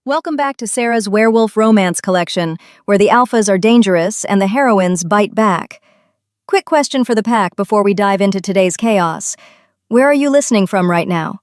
Welcome back to Sarah's Werewolf Romance Collection, where the alphas are dangerous and the heroines bite back. Quick question for the pack before we dive into today's chaos. Where are you listening from right now?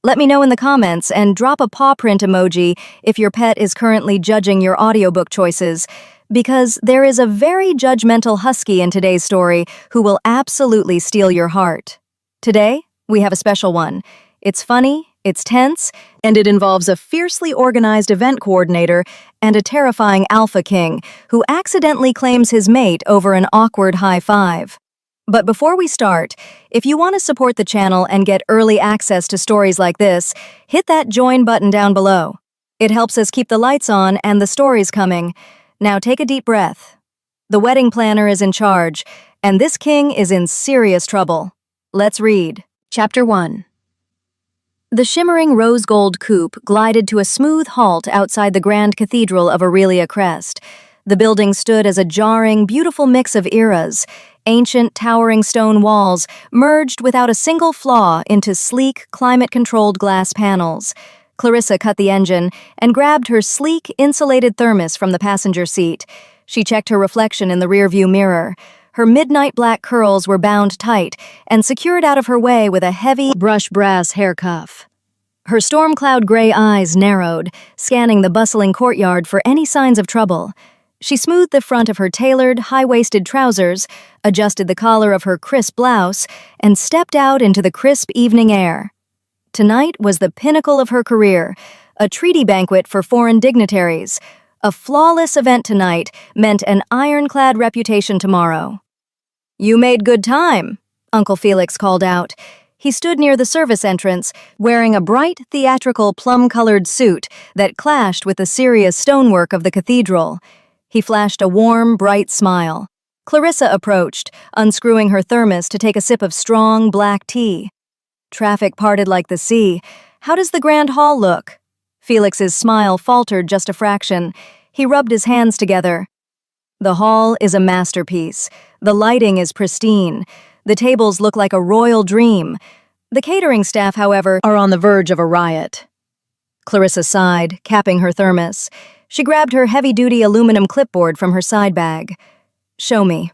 Let me know in the comments and drop a paw print emoji if your pet is currently judging your audiobook choices, because there is a very judgmental husky in today's story who will absolutely steal your heart. Today, we have a special one. It's funny, it's tense, and it involves a fiercely organized event coordinator and a terrifying alpha king who accidentally claims his mate over an awkward high five. But before we start, if you want to support the channel and get early access to stories like this, hit that join button down below. It helps us keep the lights on and the stories coming. Now take a deep breath. The wedding planner is in charge, and this king is in serious trouble. Let's read. Chapter 1. The shimmering rose-gold coupe glided to a smooth halt outside the Grand Cathedral of Aurelia Crest. The building stood as a jarring, beautiful mix of eras. Ancient, towering stone walls merged without a single flaw into sleek, climate-controlled glass panels. Clarissa cut the engine and grabbed her sleek, insulated thermos from the passenger seat. She checked her reflection in the rearview mirror. Her midnight black curls were bound tight and secured out of her way with a heavy brush brass hair cuff. Her storm cloud gray eyes narrowed, scanning the bustling courtyard for any signs of trouble. She smoothed the front of her tailored, high-waisted trousers, adjusted the collar of her crisp blouse, and stepped out into the crisp evening air. Tonight was the pinnacle of her career, a treaty banquet for foreign dignitaries. A flawless event tonight meant an ironclad reputation tomorrow. "You made good time," Uncle Felix called out. He stood near the service entrance, wearing a bright, theatrical, plum-colored suit that clashed with the serious stonework of the cathedral. He flashed a warm, bright smile. Clarissa approached, unscrewing her thermos to take a sip of strong, black tea. Traffic parted like the sea. "How does the Grand Hall look?" Felix's smile faltered just a fraction. He rubbed his hands together. "The hall is a masterpiece. The lighting is pristine. The tables look like a royal dream. The catering staff, however, are on the verge of a riot." Clarissa sighed, capping her thermos. She grabbed her heavy-duty aluminum clipboard from her side bag. "Show me."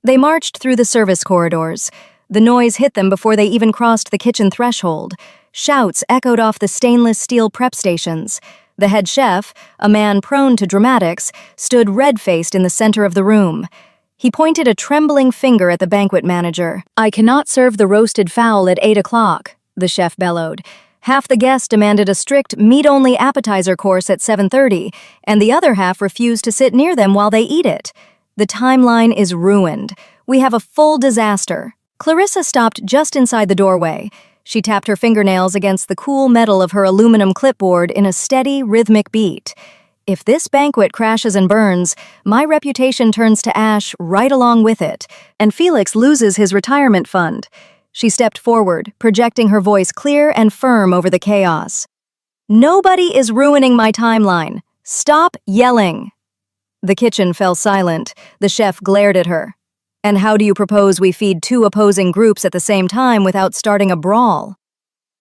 They marched through the service corridors. The noise hit them before they even crossed the kitchen threshold. Shouts echoed off the stainless steel prep stations. The head chef, a man prone to dramatics, stood red-faced in the center of the room. He pointed a trembling finger at the banquet manager. "I cannot serve the roasted fowl at 8 o'clock, the chef bellowed. Half the guests demanded a strict meat-only appetizer course at 7:30, and the other half refused to sit near them while they eat it. The timeline is ruined. We have a full disaster." Clarissa stopped just inside the doorway. She tapped her fingernails against the cool metal of her aluminum clipboard in a steady, rhythmic beat. "If this banquet crashes and burns, my reputation turns to ash right along with it, and Felix loses his retirement fund." She stepped forward, projecting her voice clear and firm over the chaos. "Nobody is ruining my timeline. Stop yelling." The kitchen fell silent. The chef glared at her. "And how do you propose we feed two opposing groups at the same time without starting a brawl?"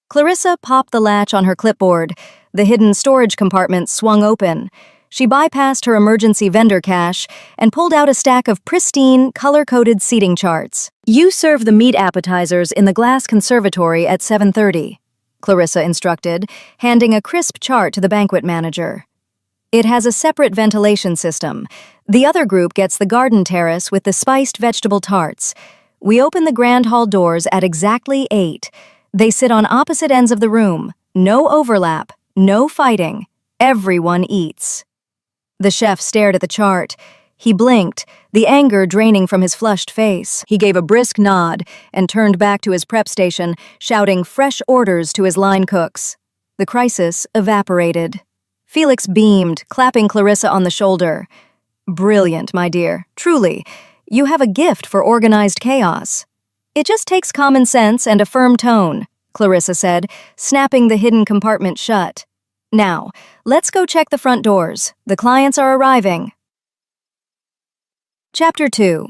Clarissa popped the latch on her clipboard. The hidden storage compartment swung open. She bypassed her emergency vendor cache and pulled out a stack of pristine, color-coded seating charts. "You serve the meat appetizers in the glass conservatory at 7:30, Clarissa instructed, handing a crisp chart to the banquet manager. "It has a separate ventilation system. The other group gets the garden terrace with the spiced vegetable tarts. We open the Grand Hall doors at exactly 8. They sit on opposite ends of the room. No overlap, no fighting. Everyone eats." The chef stared at the chart. He blinked, the anger draining from his flushed face. He gave a brisk nod and turned back to his prep station, shouting fresh orders to his line cooks. The crisis evaporated. Felix beamed, clapping Clarissa on the shoulder. "Brilliant, my dear. Truly, you have a gift for organized chaos." "It just takes common sense and a firm tone," Clarissa said, snapping the hidden compartment shut. "Now, let's go check the front doors. The clients are arriving." Chapter 2.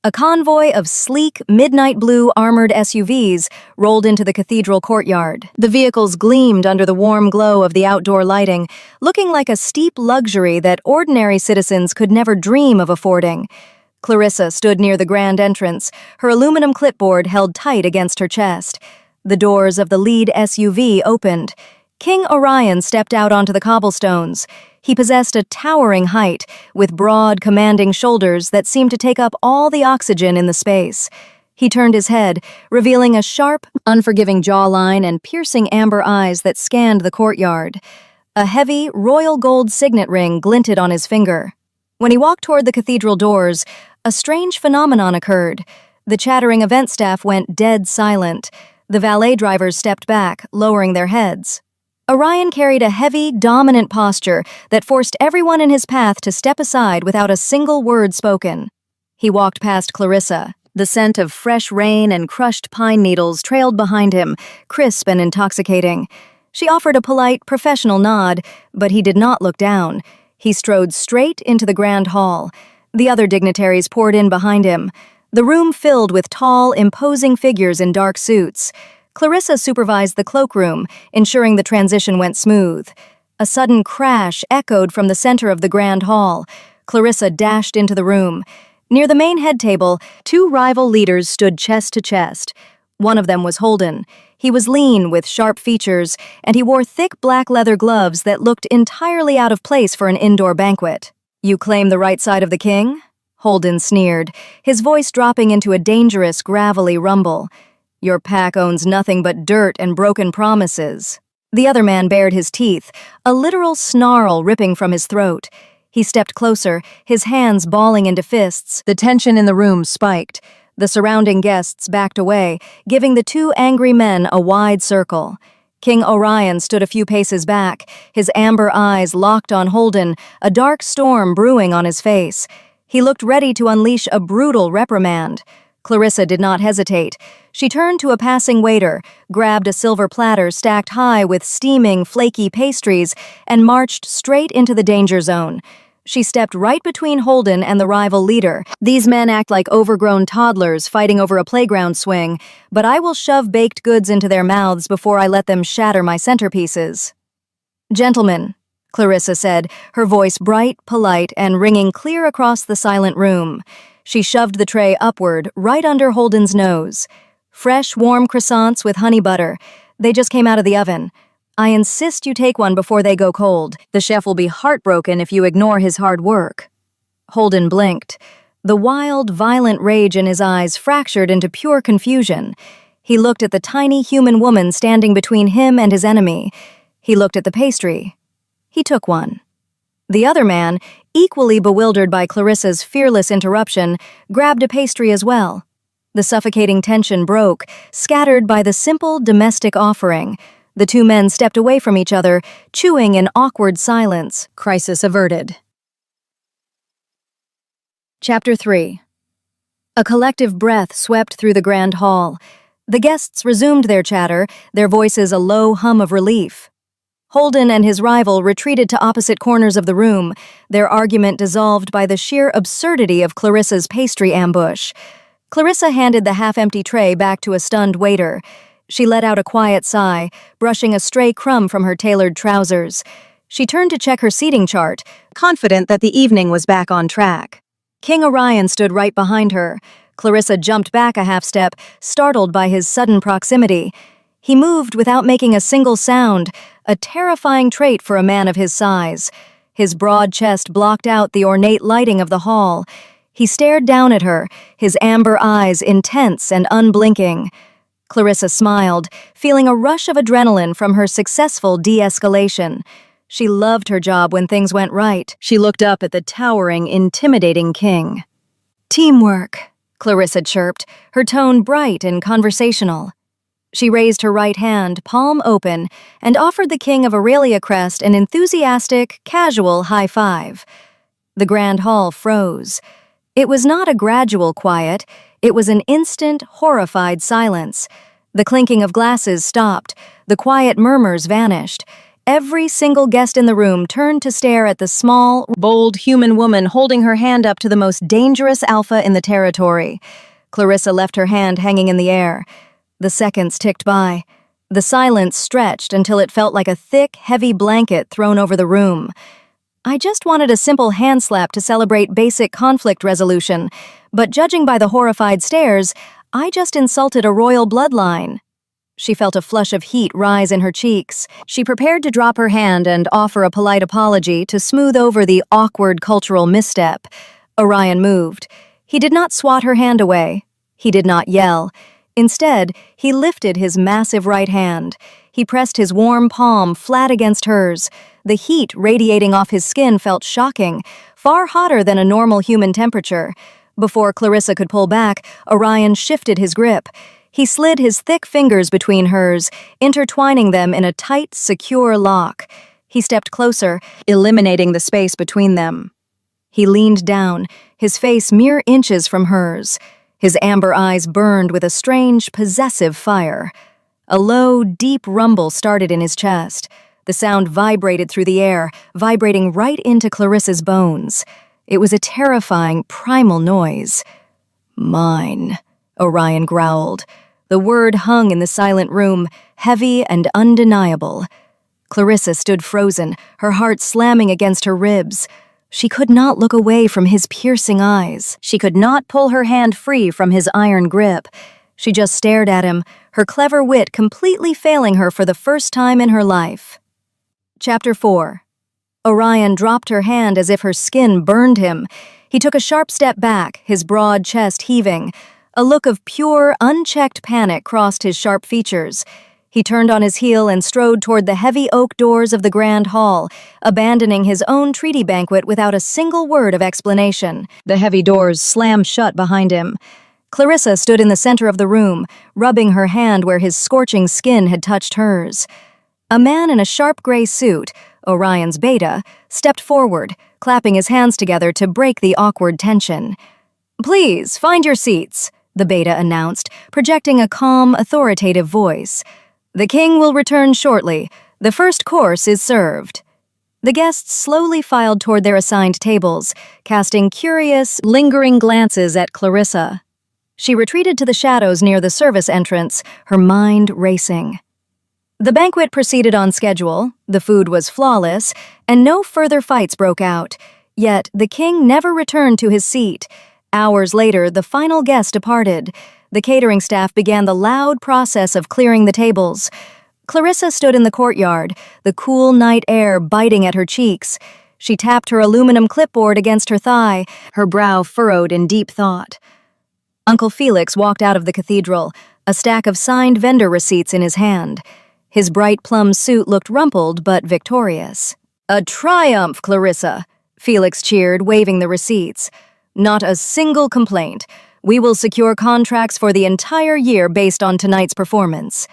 A convoy of sleek, midnight blue armored SUVs rolled into the cathedral courtyard. The vehicles gleamed under the warm glow of the outdoor lighting, looking like a steep luxury that ordinary citizens could never dream of affording. Clarissa stood near the grand entrance, her aluminum clipboard held tight against her chest. The doors of the lead SUV opened. King Orion stepped out onto the cobblestones. He possessed a towering height, with broad, commanding shoulders that seemed to take up all the oxygen in the space. He turned his head, revealing a sharp, unforgiving jawline and piercing amber eyes that scanned the courtyard. A heavy, royal gold signet ring glinted on his finger. When he walked toward the cathedral doors, a strange phenomenon occurred. The chattering event staff went dead silent. The valet drivers stepped back, lowering their heads. Orion carried a heavy, dominant posture that forced everyone in his path to step aside without a single word spoken. He walked past Clarissa. The scent of fresh rain and crushed pine needles trailed behind him, crisp and intoxicating. She offered a polite, professional nod, but he did not look down. He strode straight into the grand hall. The other dignitaries poured in behind him. The room filled with tall, imposing figures in dark suits. Clarissa supervised the cloakroom, ensuring the transition went smooth. A sudden crash echoed from the center of the grand hall. Clarissa dashed into the room. Near the main head table, two rival leaders stood chest to chest. One of them was Holden. He was lean, with sharp features, and he wore thick black leather gloves that looked entirely out of place for an indoor banquet. "You claim the right side of the king?" Holden sneered, his voice dropping into a dangerous, gravelly rumble. "Your pack owns nothing but dirt and broken promises." The other man bared his teeth, a literal snarl ripping from his throat. He stepped closer, his hands balling into fists. The tension in the room spiked. The surrounding guests backed away, giving the two angry men a wide circle. King Orion stood a few paces back, his amber eyes locked on Holden, a dark storm brewing on his face. He looked ready to unleash a brutal reprimand. Clarissa did not hesitate. She turned to a passing waiter, grabbed a silver platter stacked high with steaming, flaky pastries, and marched straight into the danger zone. She stepped right between Holden and the rival leader. "These men act like overgrown toddlers fighting over a playground swing, but I will shove baked goods into their mouths before I let them shatter my centerpieces." "Gentlemen," Clarissa said, her voice bright, polite, and ringing clear across the silent room. She shoved the tray upward, right under Holden's nose. "Fresh, warm croissants with honey butter. They just came out of the oven. I insist you take one before they go cold. The chef will be heartbroken if you ignore his hard work." Holden blinked. The wild, violent rage in his eyes fractured into pure confusion. He looked at the tiny human woman standing between him and his enemy. He looked at the pastry. He took one. The other man, equally bewildered by Clarissa's fearless interruption, grabbed a pastry as well. The suffocating tension broke, scattered by the simple domestic offering. The two men stepped away from each other, chewing in awkward silence. Crisis averted. Chapter 3. A collective breath swept through the grand hall. The guests resumed their chatter, their voices a low hum of relief. Holden and his rival retreated to opposite corners of the room, their argument dissolved by the sheer absurdity of Clarissa's pastry ambush. Clarissa handed the half-empty tray back to a stunned waiter. She let out a quiet sigh, brushing a stray crumb from her tailored trousers. She turned to check her seating chart, confident that the evening was back on track. King Orion stood right behind her. Clarissa jumped back a half-step, startled by his sudden proximity. He moved without making a single sound, a terrifying trait for a man of his size. His broad chest blocked out the ornate lighting of the hall. He stared down at her, his amber eyes intense and unblinking. Clarissa smiled, feeling a rush of adrenaline from her successful de-escalation. She loved her job when things went right. She looked up at the towering, intimidating king. "Teamwork," Clarissa chirped, her tone bright and conversational. She raised her right hand, palm open, and offered the king of Aurelia Crest an enthusiastic, casual high five. The grand hall froze. It was not a gradual quiet, it was an instant, horrified silence. The clinking of glasses stopped, the quiet murmurs vanished. Every single guest in the room turned to stare at the small, bold human woman holding her hand up to the most dangerous alpha in the territory. Clarissa left her hand hanging in the air. The seconds ticked by. The silence stretched until it felt like a thick, heavy blanket thrown over the room. I just wanted a simple hand slap to celebrate basic conflict resolution, but judging by the horrified stares, I just insulted a royal bloodline. She felt a flush of heat rise in her cheeks. She prepared to drop her hand and offer a polite apology to smooth over the awkward cultural misstep. Orion moved. He did not swat her hand away. He did not yell. Instead, he lifted his massive right hand. He pressed his warm palm flat against hers. The heat radiating off his skin felt shocking, far hotter than a normal human temperature. Before Clarissa could pull back, Orion shifted his grip. He slid his thick fingers between hers, intertwining them in a tight, secure lock. He stepped closer, eliminating the space between them. He leaned down, his face mere inches from hers. His amber eyes burned with a strange, possessive fire. A low, deep rumble started in his chest. The sound vibrated through the air, vibrating right into Clarissa's bones. It was a terrifying, primal noise. "Mine," Orion growled. The word hung in the silent room, heavy and undeniable. Clarissa stood frozen, her heart slamming against her ribs. She could not look away from his piercing eyes. She could not pull her hand free from his iron grip. She just stared at him, her clever wit completely failing her for the first time in her life. Chapter 4. Orion dropped her hand as if her skin burned him. He took a sharp step back, his broad chest heaving. A look of pure, unchecked panic crossed his sharp features. He turned on his heel and strode toward the heavy oak doors of the grand hall, abandoning his own treaty banquet without a single word of explanation. The heavy doors slammed shut behind him. Clarissa stood in the center of the room, rubbing her hand where his scorching skin had touched hers. A man in a sharp gray suit, Orion's beta, stepped forward, clapping his hands together to break the awkward tension. "Please, find your seats," the beta announced, projecting a calm, authoritative voice. "The king will return shortly. The first course is served." The guests slowly filed toward their assigned tables, casting curious, lingering glances at Clarissa. She retreated to the shadows near the service entrance, her mind racing. The banquet proceeded on schedule, the food was flawless, and no further fights broke out. Yet the king never returned to his seat. Hours later, the final guest departed. The catering staff began the loud process of clearing the tables. Clarissa stood in the courtyard, the cool night air biting at her cheeks. She tapped her aluminum clipboard against her thigh, her brow furrowed in deep thought. Uncle Felix walked out of the cathedral, a stack of signed vendor receipts in his hand. His bright plum suit looked rumpled but victorious. "A triumph, Clarissa!" Felix cheered, waving the receipts. "Not a single complaint. We will secure contracts for the entire year based on tonight's performance."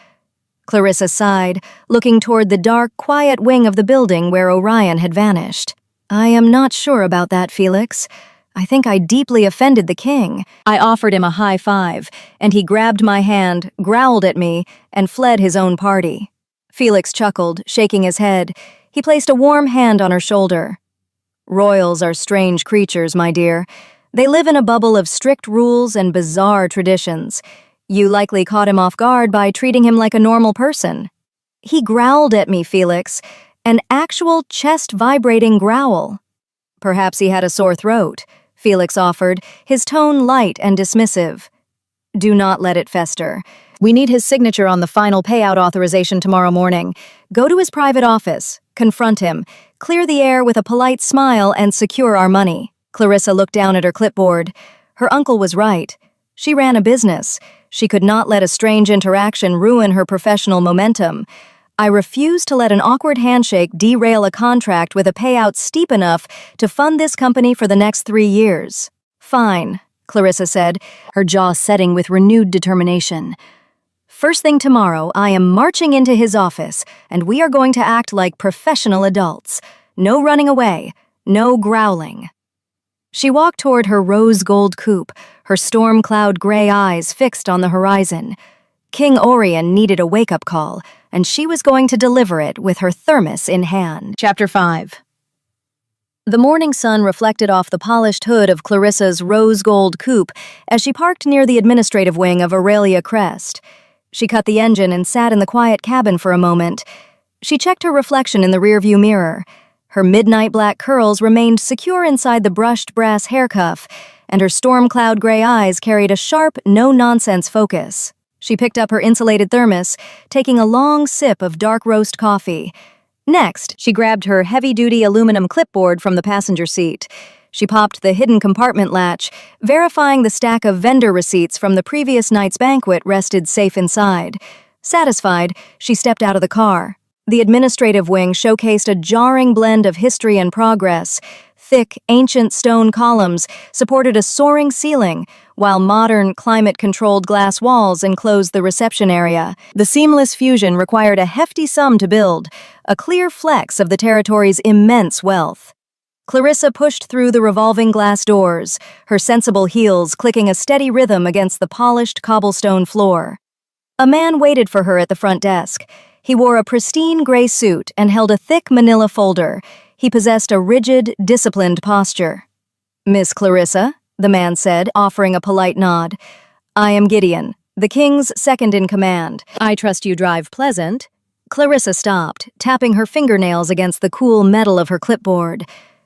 Clarissa sighed, looking toward the dark, quiet wing of the building where Orion had vanished. "I am not sure about that, Felix. I think I deeply offended the king." I offered him a high five, and he grabbed my hand, growled at me, and fled his own party. Felix chuckled, shaking his head. He placed a warm hand on her shoulder. "Royals are strange creatures, my dear. They live in a bubble of strict rules and bizarre traditions. You likely caught him off guard by treating him like a normal person." He growled at me, Felix, an actual chest-vibrating growl. "Perhaps he had a sore throat," Felix offered, his tone light and dismissive. "Do not let it fester. We need his signature on the final payout authorization tomorrow morning. Go to his private office, confront him, clear the air with a polite smile, and secure our money." Clarissa looked down at her clipboard. Her uncle was right. She ran a business. She could not let a strange interaction ruin her professional momentum. I refused to let an awkward handshake derail a contract with a payout steep enough to fund this company for the next 3 years. "Fine," Clarissa said, her jaw setting with renewed determination. "First thing tomorrow, I am marching into his office, and we are going to act like professional adults. No running away, no growling." She walked toward her rose-gold coupe, her storm-cloud gray eyes fixed on the horizon. King Orion needed a wake-up call, and she was going to deliver it with her thermos in hand. Chapter 5. The morning sun reflected off the polished hood of Clarissa's rose-gold coupe as she parked near the administrative wing of Aurelia Crest. She cut the engine and sat in the quiet cabin for a moment. She checked her reflection in the rearview mirror. Her midnight black curls remained secure inside the brushed brass hair cuff, and her storm cloud gray eyes carried a sharp, no-nonsense focus. She picked up her insulated thermos, taking a long sip of dark roast coffee. Next, she grabbed her heavy-duty aluminum clipboard from the passenger seat. She popped the hidden compartment latch, verifying the stack of vendor receipts from the previous night's banquet rested safe inside. Satisfied, she stepped out of the car. The administrative wing showcased a jarring blend of history and progress. Thick, ancient stone columns supported a soaring ceiling, while modern, climate-controlled glass walls enclosed the reception area. The seamless fusion required a hefty sum to build, a clear flex of the territory's immense wealth. Clarissa pushed through the revolving glass doors, her sensible heels clicking a steady rhythm against the polished cobblestone floor. A man waited for her at the front desk. He wore a pristine gray suit and held a thick manila folder. He possessed a rigid, disciplined posture. "Miss Clarissa," the man said, offering a polite nod. "I am Gideon, the king's second-in-command. I trust you drive pleasant." Clarissa stopped, tapping her fingernails against the cool metal of her clipboard.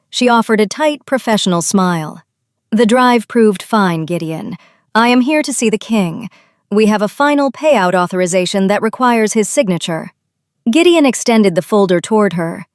She offered a tight, professional smile. "The drive proved fine, Gideon. I am here to see the king. We have a final payout authorization that requires his signature." Gideon extended the folder toward her.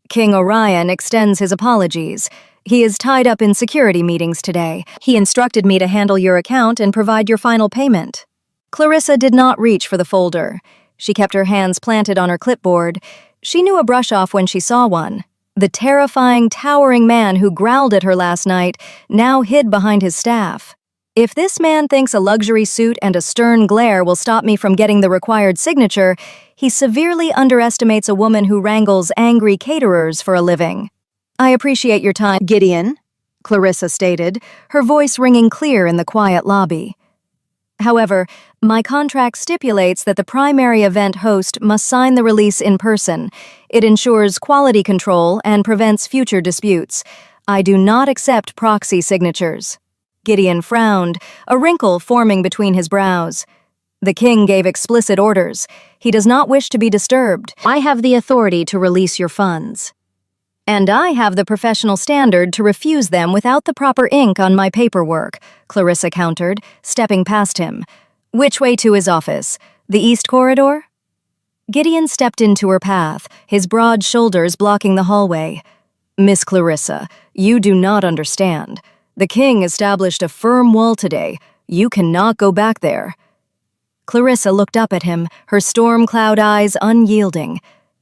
"King Orion extends his apologies. He is tied up in security meetings today. He instructed me to handle your account and provide your final payment." Clarissa did not reach for the folder. She kept her hands planted on her clipboard. She knew a brush-off when she saw one. The terrifying, towering man who growled at her last night now hid behind his staff. If this man thinks a luxury suit and a stern glare will stop me from getting the required signature, he severely underestimates a woman who wrangles angry caterers for a living. "I appreciate your time, Gideon," Clarissa stated, her voice ringing clear in the quiet lobby. "However, my contract stipulates that the primary event host must sign the release in person. It ensures quality control and prevents future disputes. I do not accept proxy signatures." Gideon frowned, a wrinkle forming between his brows. "The king gave explicit orders. He does not wish to be disturbed. I have the authority to release your funds. And I have the professional standard to refuse them without the proper ink on my paperwork," Clarissa countered, stepping past him. "Which way to his office? The East Corridor?" Gideon stepped into her path, his broad shoulders blocking the hallway. "Miss Clarissa, you do not understand. The king established a firm wall today. You cannot go back there." Clarissa looked up at him, her storm cloud eyes unyielding.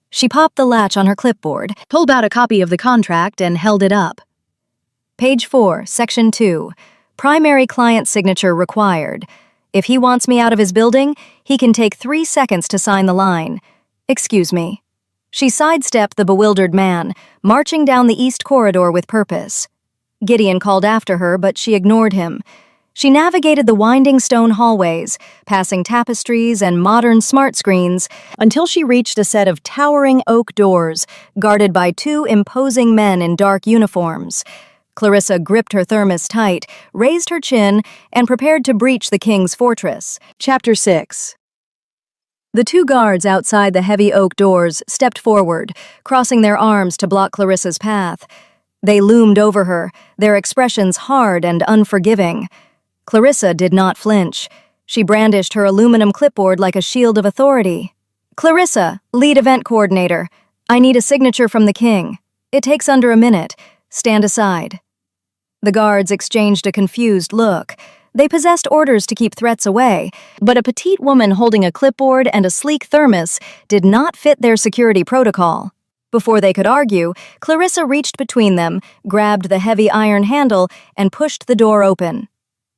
She popped the latch on her clipboard, pulled out a copy of the contract, and held it up. Page 4, Section 2. Primary client signature required. If he wants me out of his building, he can take 3 seconds to sign the line. Excuse me. She sidestepped the bewildered man, marching down the East Corridor with purpose. Gideon called after her, but she ignored him. She navigated the winding stone hallways, passing tapestries and modern smart screens, until she reached a set of towering oak doors, guarded by 2 imposing men in dark uniforms. Clarissa gripped her thermos tight, raised her chin, and prepared to breach the king's fortress. Chapter 6. The 2 guards outside the heavy oak doors stepped forward, crossing their arms to block Clarissa's path. They loomed over her, their expressions hard and unforgiving. Clarissa did not flinch. She brandished her aluminum clipboard like a shield of authority. "Clarissa, lead event coordinator. I need a signature from the king. It takes under a minute. Stand aside." The guards exchanged a confused look. They possessed orders to keep threats away, but a petite woman holding a clipboard and a sleek thermos did not fit their security protocol. Before they could argue, Clarissa reached between them, grabbed the heavy iron handle, and pushed the door open.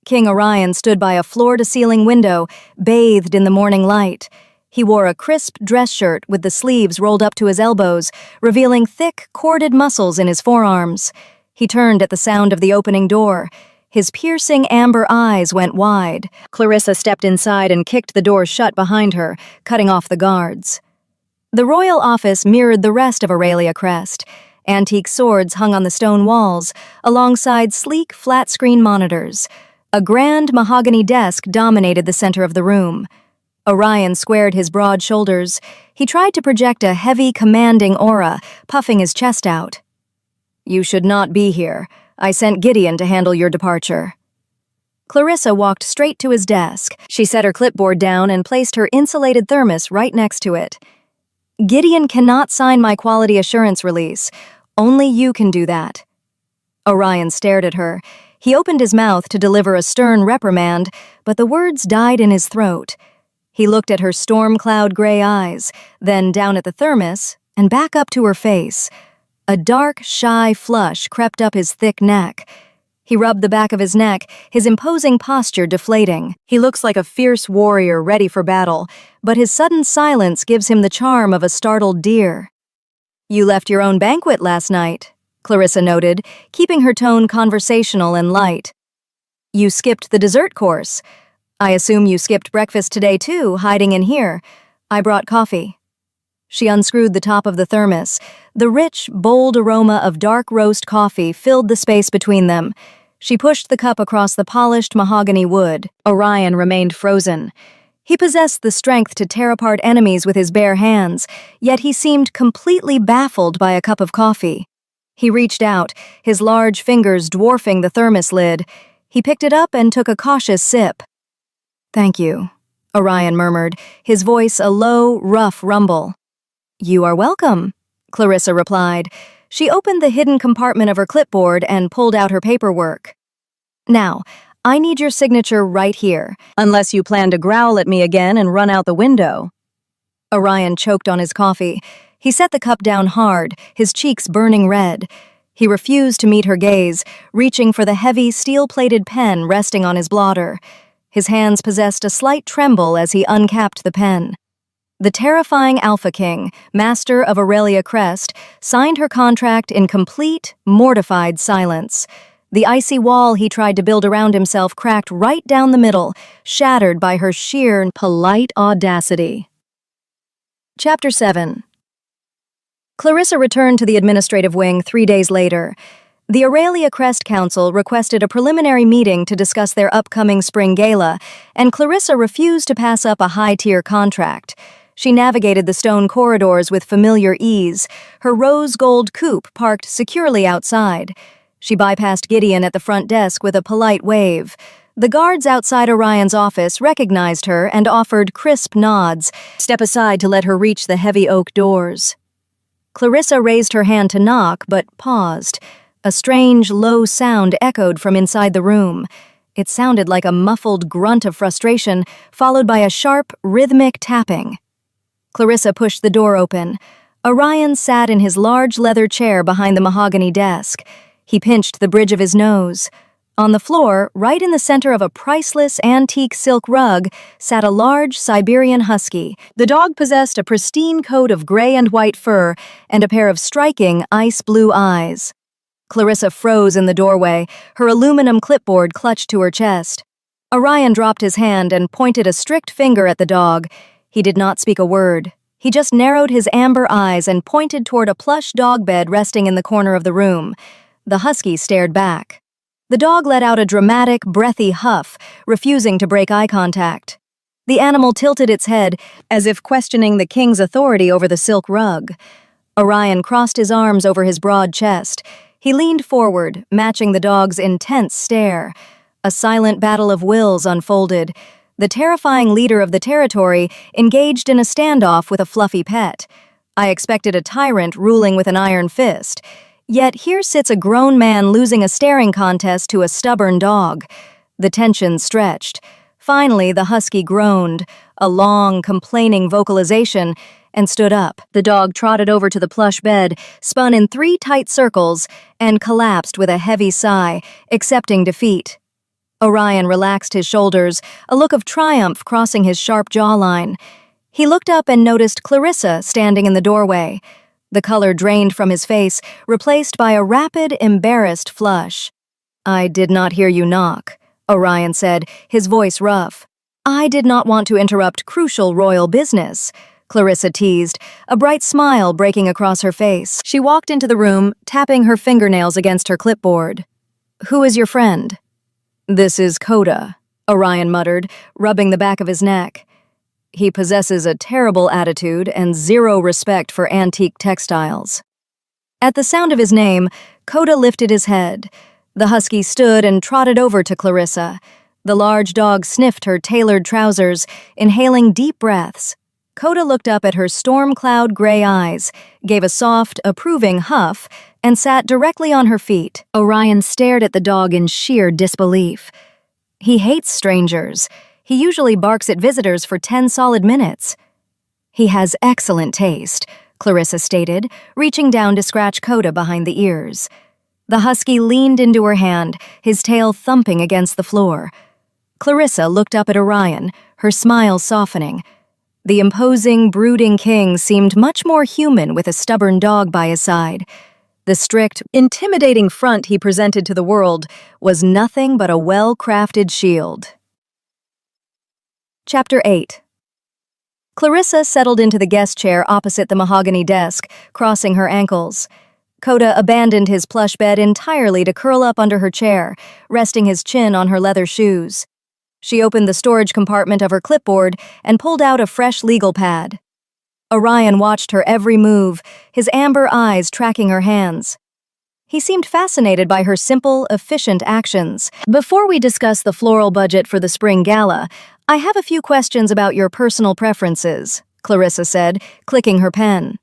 King Orion stood by a floor-to-ceiling window, bathed in the morning light. He wore a crisp dress shirt with the sleeves rolled up to his elbows, revealing thick, corded muscles in his forearms. He turned at the sound of the opening door. His piercing amber eyes went wide. Clarissa stepped inside and kicked the door shut behind her, cutting off the guards. The royal office mirrored the rest of Aurelia Crest. Antique swords hung on the stone walls, alongside sleek, flat-screen monitors. A grand mahogany desk dominated the center of the room. Orion squared his broad shoulders. He tried to project a heavy, commanding aura, puffing his chest out. "You should not be here. I sent Gideon to handle your departure." Clarissa walked straight to his desk. She set her clipboard down and placed her insulated thermos right next to it. "Gideon cannot sign my quality assurance release. Only you can do that." Orion stared at her. He opened his mouth to deliver a stern reprimand, but the words died in his throat. He looked at her storm-cloud gray eyes, then down at the thermos, and back up to her face. A dark, shy flush crept up his thick neck. He rubbed the back of his neck, his imposing posture deflating. He looks like a fierce warrior ready for battle, but his sudden silence gives him the charm of a startled deer. "You left your own banquet last night," Clarissa noted, keeping her tone conversational and light. "You skipped the dessert course. I assume you skipped breakfast today too, hiding in here. I brought coffee." She unscrewed the top of the thermos. The rich, bold aroma of dark roast coffee filled the space between them. She pushed the cup across the polished mahogany wood. Orion remained frozen. He possessed the strength to tear apart enemies with his bare hands, yet he seemed completely baffled by a cup of coffee. He reached out, his large fingers dwarfing the thermos lid. He picked it up and took a cautious sip. "Thank you," Orion murmured, his voice a low, rough rumble. "You are welcome," Clarissa replied. She opened the hidden compartment of her clipboard and pulled out her paperwork. "Now, I need your signature right here, unless you plan to growl at me again and run out the window." Orion choked on his coffee. He set the cup down hard, his cheeks burning red. He refused to meet her gaze, reaching for the heavy, steel-plated pen resting on his blotter. His hands possessed a slight tremble as he uncapped the pen. The terrifying Alpha King, master of Aurelia Crest, signed her contract in complete, mortified silence. The icy wall he tried to build around himself cracked right down the middle, shattered by her sheer, polite audacity. Chapter 7. Clarissa returned to the administrative wing 3 days later. The Aurelia Crest Council requested a preliminary meeting to discuss their upcoming spring gala, and Clarissa refused to pass up a high-tier contract. She navigated the stone corridors with familiar ease, her rose-gold coupe parked securely outside. She bypassed Gideon at the front desk with a polite wave. The guards outside Orion's office recognized her and offered crisp nods. "Step aside to let her reach the heavy oak doors." Clarissa raised her hand to knock, but paused. A strange, low sound echoed from inside the room. It sounded like a muffled grunt of frustration, followed by a sharp, rhythmic tapping. Clarissa pushed the door open. Orion sat in his large leather chair behind the mahogany desk. He pinched the bridge of his nose. On the floor, right in the center of a priceless antique silk rug, sat a large Siberian husky. The dog possessed a pristine coat of gray and white fur and a pair of striking ice-blue eyes. Clarissa froze in the doorway, her aluminum clipboard clutched to her chest. Orion dropped his hand and pointed a strict finger at the dog. He did not speak a word. He just narrowed his amber eyes and pointed toward a plush dog bed resting in the corner of the room. The husky stared back. The dog let out a dramatic, breathy huff, refusing to break eye contact. The animal tilted its head, as if questioning the king's authority over the silk rug. Orion crossed his arms over his broad chest. He leaned forward, matching the dog's intense stare. A silent battle of wills unfolded. The terrifying leader of the territory engaged in a standoff with a fluffy pet. I expected a tyrant ruling with an iron fist. Yet here sits a grown man losing a staring contest to a stubborn dog. The tension stretched. Finally, the husky groaned, a long, complaining vocalization, and stood up. The dog trotted over to the plush bed, spun in 3 tight circles, and collapsed with a heavy sigh, accepting defeat. Orion relaxed his shoulders, a look of triumph crossing his sharp jawline. He looked up and noticed Clarissa standing in the doorway. The color drained from his face, replaced by a rapid, embarrassed flush. "I did not hear you knock," Orion said, his voice rough. "I did not want to interrupt crucial royal business." Clarissa teased, a bright smile breaking across her face. She walked into the room, tapping her fingernails against her clipboard. "Who is your friend?" "This is Coda," Orion muttered, rubbing the back of his neck. "He possesses a terrible attitude and zero respect for antique textiles." At the sound of his name, Coda lifted his head. The husky stood and trotted over to Clarissa. The large dog sniffed her tailored trousers, inhaling deep breaths. Coda looked up at her storm-cloud gray eyes, gave a soft, approving huff, and sat directly on her feet. Orion stared at the dog in sheer disbelief. He hates strangers. He usually barks at visitors for 10 solid minutes. "He has excellent taste," Clarissa stated, reaching down to scratch Coda behind the ears. The husky leaned into her hand, his tail thumping against the floor. Clarissa looked up at Orion, her smile softening. The imposing, brooding king seemed much more human with a stubborn dog by his side. The strict, intimidating front he presented to the world was nothing but a well-crafted shield. Chapter 8. Clarissa settled into the guest chair opposite the mahogany desk, crossing her ankles. Coda abandoned his plush bed entirely to curl up under her chair, resting his chin on her leather shoes. She opened the storage compartment of her clipboard and pulled out a fresh legal pad. Orion watched her every move, his amber eyes tracking her hands. He seemed fascinated by her simple, efficient actions. "Before we discuss the floral budget for the spring gala, I have a few questions about your personal preferences," Clarissa said, clicking her pen.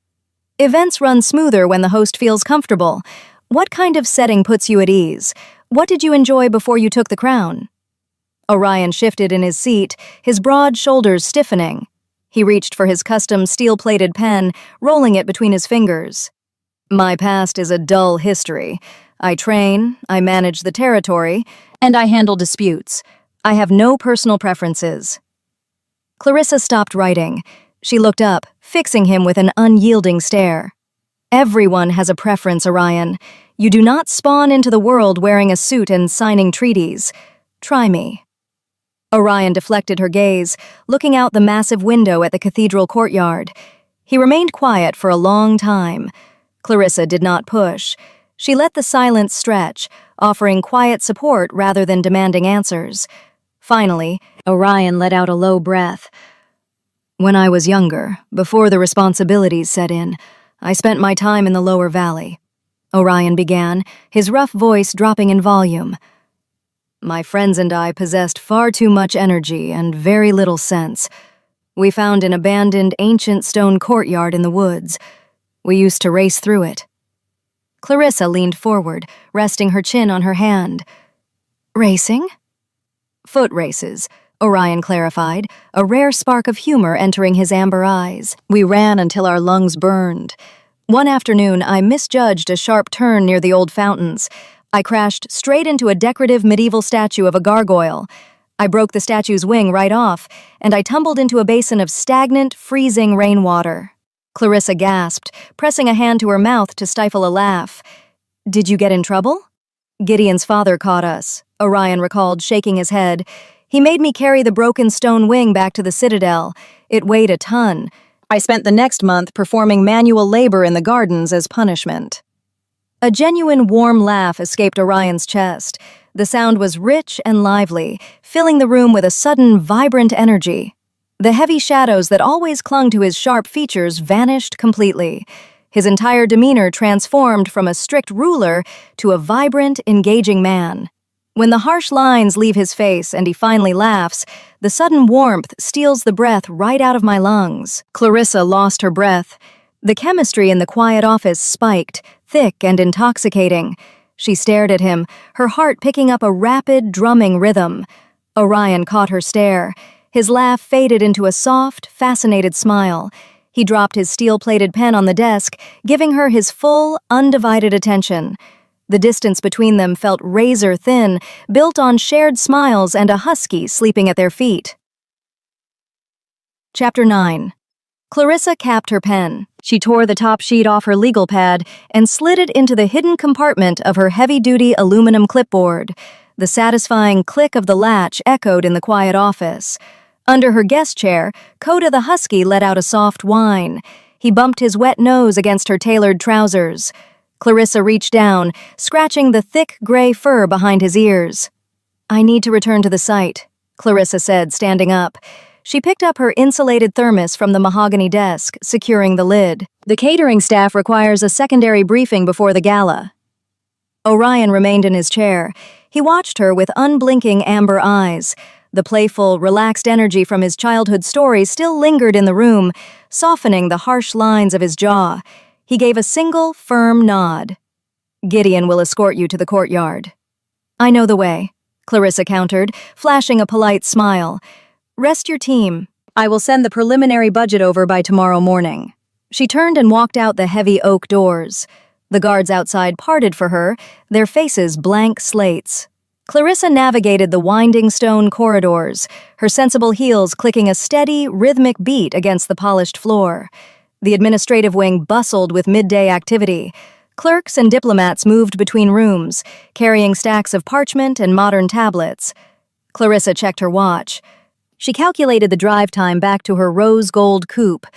"Events run smoother when the host feels comfortable. What kind of setting puts you at ease? What did you enjoy before you took the crown?" Orion shifted in his seat, his broad shoulders stiffening. He reached for his custom steel-plated pen, rolling it between his fingers. "My past is a dull history. I train, I manage the territory, and I handle disputes. I have no personal preferences." Clarissa stopped writing. She looked up, fixing him with an unyielding stare. "Everyone has a preference, Orion. You do not spawn into the world wearing a suit and signing treaties. Try me." Orion deflected her gaze, looking out the massive window at the cathedral courtyard. He remained quiet for a long time. Clarissa did not push. She let the silence stretch, offering quiet support rather than demanding answers. Finally, Orion let out a low breath. "When I was younger, before the responsibilities set in, I spent my time in the lower valley," Orion began, his rough voice dropping in volume. "My friends and I possessed far too much energy and very little sense. We found an abandoned ancient stone courtyard in the woods. We used to race through it." Clarissa leaned forward, resting her chin on her hand. "Racing?" "Foot races," Orion clarified, a rare spark of humor entering his amber eyes. "We ran until our lungs burned. One afternoon, I misjudged a sharp turn near the old fountains. I crashed straight into a decorative medieval statue of a gargoyle. I broke the statue's wing right off, and I tumbled into a basin of stagnant, freezing rainwater." Clarissa gasped, pressing a hand to her mouth to stifle a laugh. "Did you get in trouble?" "Gideon's father caught us," Orion recalled, shaking his head. "He made me carry the broken stone wing back to the citadel. It weighed a ton. I spent the next month performing manual labor in the gardens as punishment." A genuine warm laugh escaped Orion's chest. The sound was rich and lively, filling the room with a sudden, vibrant energy. The heavy shadows that always clung to his sharp features vanished completely. His entire demeanor transformed from a strict ruler to a vibrant, engaging man. When the harsh lines leave his face and he finally laughs, the sudden warmth steals the breath right out of my lungs. Clarissa lost her breath. The chemistry in the quiet office spiked, thick and intoxicating. She stared at him, her heart picking up a rapid, drumming rhythm. Orion caught her stare. His laugh faded into a soft, fascinated smile. He dropped his steel-plated pen on the desk, giving her his full, undivided attention. The distance between them felt razor-thin, built on shared smiles and a husky sleeping at their feet. Chapter 9. Clarissa capped her pen. She tore the top sheet off her legal pad and slid it into the hidden compartment of her heavy-duty aluminum clipboard. The satisfying click of the latch echoed in the quiet office. Under her guest chair, Coda the husky let out a soft whine. He bumped his wet nose against her tailored trousers. Clarissa reached down, scratching the thick gray fur behind his ears. "I need to return to the site," Clarissa said, standing up. She picked up her insulated thermos from the mahogany desk, securing the lid. "The catering staff requires a secondary briefing before the gala." Orion remained in his chair. He watched her with unblinking amber eyes. The playful, relaxed energy from his childhood story still lingered in the room, softening the harsh lines of his jaw. He gave a single, firm nod. "Gideon will escort you to the courtyard." "I know the way," Clarissa countered, flashing a polite smile. "Rest your team. I will send the preliminary budget over by tomorrow morning." She turned and walked out the heavy oak doors. The guards outside parted for her, their faces blank slates. Clarissa navigated the winding stone corridors, her sensible heels clicking a steady, rhythmic beat against the polished floor. The administrative wing bustled with midday activity. Clerks and diplomats moved between rooms, carrying stacks of parchment and modern tablets. Clarissa checked her watch. She calculated the drive time back to her rose gold coupe.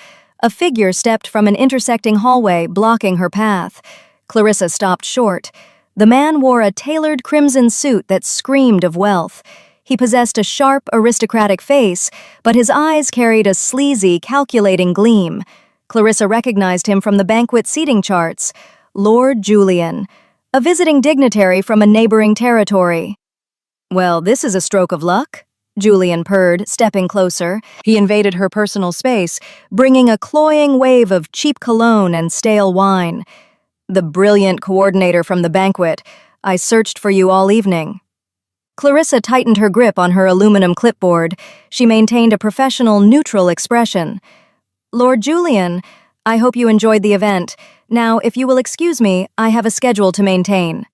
A figure stepped from an intersecting hallway, blocking her path. Clarissa stopped short. The man wore a tailored crimson suit that screamed of wealth. He possessed a sharp, aristocratic face, but his eyes carried a sleazy, calculating gleam. Clarissa recognized him from the banquet seating charts. Lord Julian, a visiting dignitary from a neighboring territory. "Well, this is a stroke of luck," Julian purred, stepping closer. He invaded her personal space, bringing a cloying wave of cheap cologne and stale wine. "The brilliant coordinator from the banquet. I searched for you all evening." Clarissa tightened her grip on her aluminum clipboard. She maintained a professional, neutral expression. "Lord Julian, I hope you enjoyed the event. Now, if you will excuse me, I have a schedule to maintain."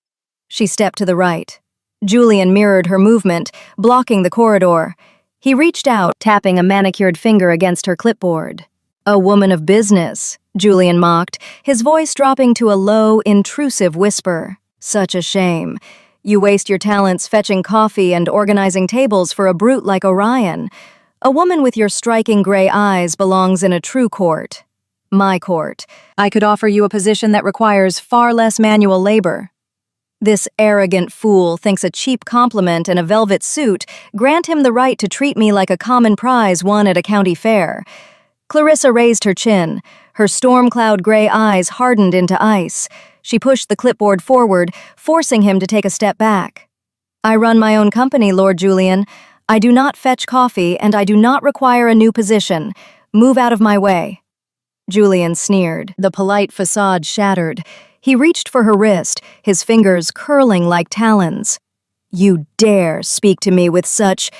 She stepped to the right. Julian mirrored her movement, blocking the corridor. He reached out, tapping a manicured finger against her clipboard. "A woman of business," Julian mocked, his voice dropping to a low, intrusive whisper. "Such a shame. You waste your talents fetching coffee and organizing tables for a brute like Orion. A woman with your striking gray eyes belongs in a true court. My court. I could offer you a position that requires far less manual labor." This arrogant fool thinks a cheap compliment and a velvet suit grant him the right to treat me like a common prize won at a county fair. Clarissa raised her chin. Her storm-cloud gray eyes hardened into ice. She pushed the clipboard forward, forcing him to take a step back. "I run my own company, Lord Julian. I do not fetch coffee, and I do not require a new position. Move out of my way." Julian sneered. The polite facade shattered. He reached for her wrist, his fingers curling like talons. "You dare speak to me with such—"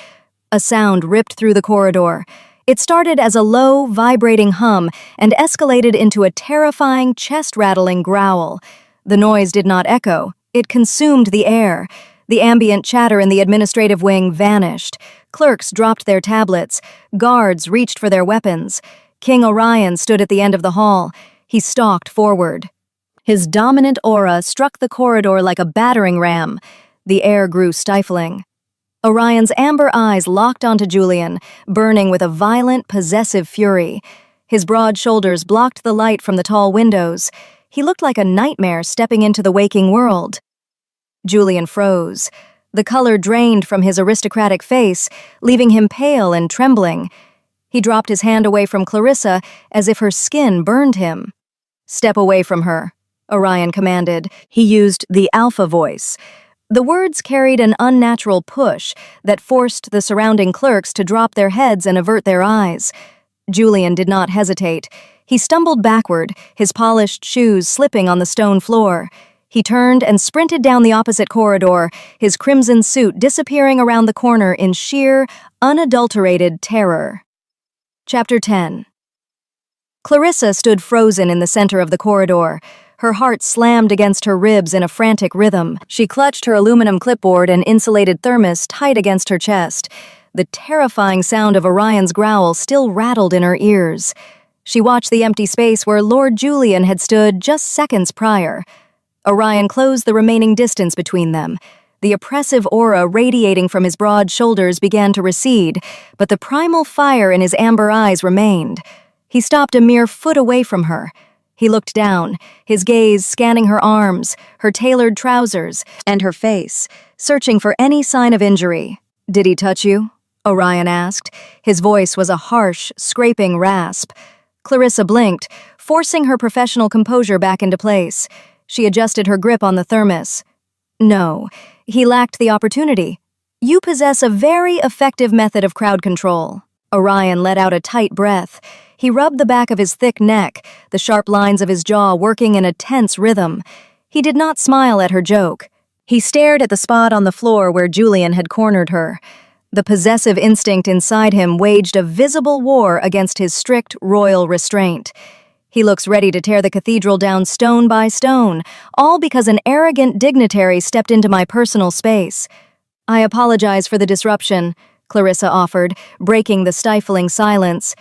A sound ripped through the corridor. It started as a low, vibrating hum and escalated into a terrifying, chest-rattling growl. The noise did not echo. It consumed the air. The ambient chatter in the administrative wing vanished. Clerks dropped their tablets. Guards reached for their weapons. King Orion stood at the end of the hall. He stalked forward. His dominant aura struck the corridor like a battering ram. The air grew stifling. Orion's amber eyes locked onto Julian, burning with a violent, possessive fury. His broad shoulders blocked the light from the tall windows. He looked like a nightmare stepping into the waking world. Julian froze. The color drained from his aristocratic face, leaving him pale and trembling. He dropped his hand away from Clarissa as if her skin burned him. "Step away from her," Orion commanded. He used the alpha voice. The words carried an unnatural push that forced the surrounding clerks to drop their heads and avert their eyes. Julian did not hesitate. He stumbled backward, his polished shoes slipping on the stone floor. He turned and sprinted down the opposite corridor, his crimson suit disappearing around the corner in sheer, unadulterated terror. Chapter 10. Clarissa stood frozen in the center of the corridor. Her heart slammed against her ribs in a frantic rhythm. She clutched her aluminum clipboard and insulated thermos tight against her chest. The terrifying sound of Orion's growl still rattled in her ears. She watched the empty space where Lord Julian had stood just seconds prior. Orion closed the remaining distance between them. The oppressive aura radiating from his broad shoulders began to recede, but the primal fire in his amber eyes remained. He stopped a mere foot away from her. He looked down, his gaze scanning her arms, her tailored trousers, and her face, searching for any sign of injury. "Did he touch you?" Orion asked. His voice was a harsh, scraping rasp. Clarissa blinked, forcing her professional composure back into place. She adjusted her grip on the thermos. "No, he lacked the opportunity. You possess a very effective method of crowd control." Orion let out a tight breath. He rubbed the back of his thick neck, the sharp lines of his jaw working in a tense rhythm. He did not smile at her joke. He stared at the spot on the floor where Julian had cornered her. The possessive instinct inside him waged a visible war against his strict royal restraint. "He looks ready to tear the cathedral down stone by stone, all because an arrogant dignitary stepped into my personal space." "I apologize for the disruption," Clarissa offered, breaking the stifling silence.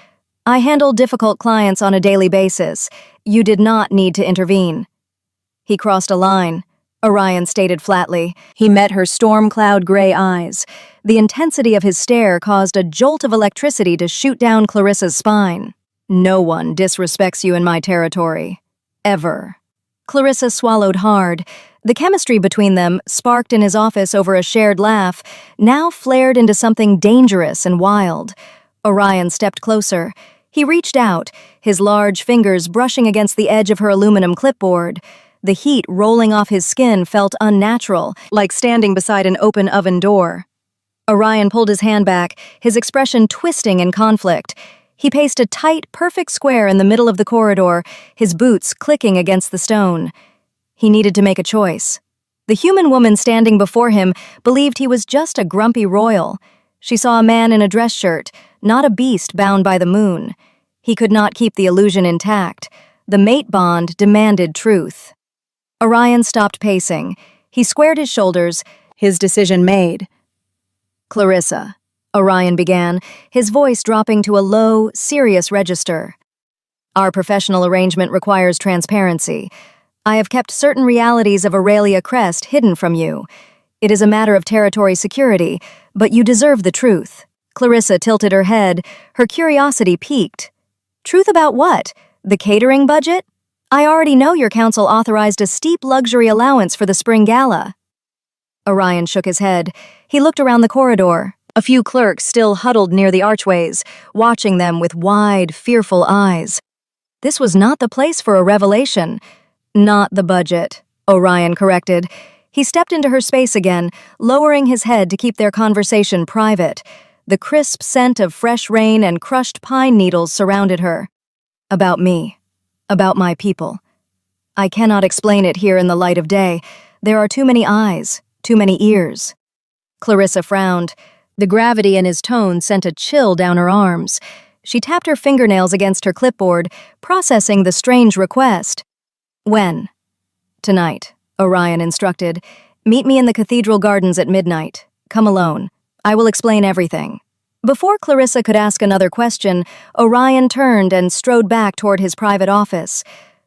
"I handle difficult clients on a daily basis. You did not need to intervene." "He crossed a line," Orion stated flatly. He met her storm-cloud gray eyes. The intensity of his stare caused a jolt of electricity to shoot down Clarissa's spine. "No one disrespects you in my territory. Ever." Clarissa swallowed hard. The chemistry between them, sparked in his office over a shared laugh, now flared into something dangerous and wild. Orion stepped closer. He reached out, his large fingers brushing against the edge of her aluminum clipboard. The heat rolling off his skin felt unnatural, like standing beside an open oven door. Orion pulled his hand back, his expression twisting in conflict. He paced a tight, perfect square in the middle of the corridor, his boots clicking against the stone. He needed to make a choice. The human woman standing before him believed he was just a grumpy royal. She saw a man in a dress shirt, not a beast bound by the moon. He could not keep the illusion intact. The mate bond demanded truth. Orion stopped pacing. He squared his shoulders, his decision made. "Clarissa," Orion began, his voice dropping to a low, serious register. "Our professional arrangement requires transparency. I have kept certain realities of Aurelia Crest hidden from you. It is a matter of territory security, but you deserve the truth." Clarissa tilted her head, her curiosity piqued. "Truth about what? The catering budget? I already know your council authorized a steep luxury allowance for the spring gala." Orion shook his head. He looked around the corridor. A few clerks still huddled near the archways, watching them with wide, fearful eyes. This was not the place for a revelation. "Not the budget," Orion corrected. He stepped into her space again, lowering his head to keep their conversation private. The crisp scent of fresh rain and crushed pine needles surrounded her. "About me. About my people. I cannot explain it here in the light of day. There are too many eyes, too many ears." Clarissa frowned. The gravity in his tone sent a chill down her arms. She tapped her fingernails against her clipboard, processing the strange request. "When?" "Tonight," Orion instructed. "Meet me in the cathedral gardens at midnight. Come alone. I will explain everything." Before Clarissa could ask another question, Orion turned and strode back toward his private office.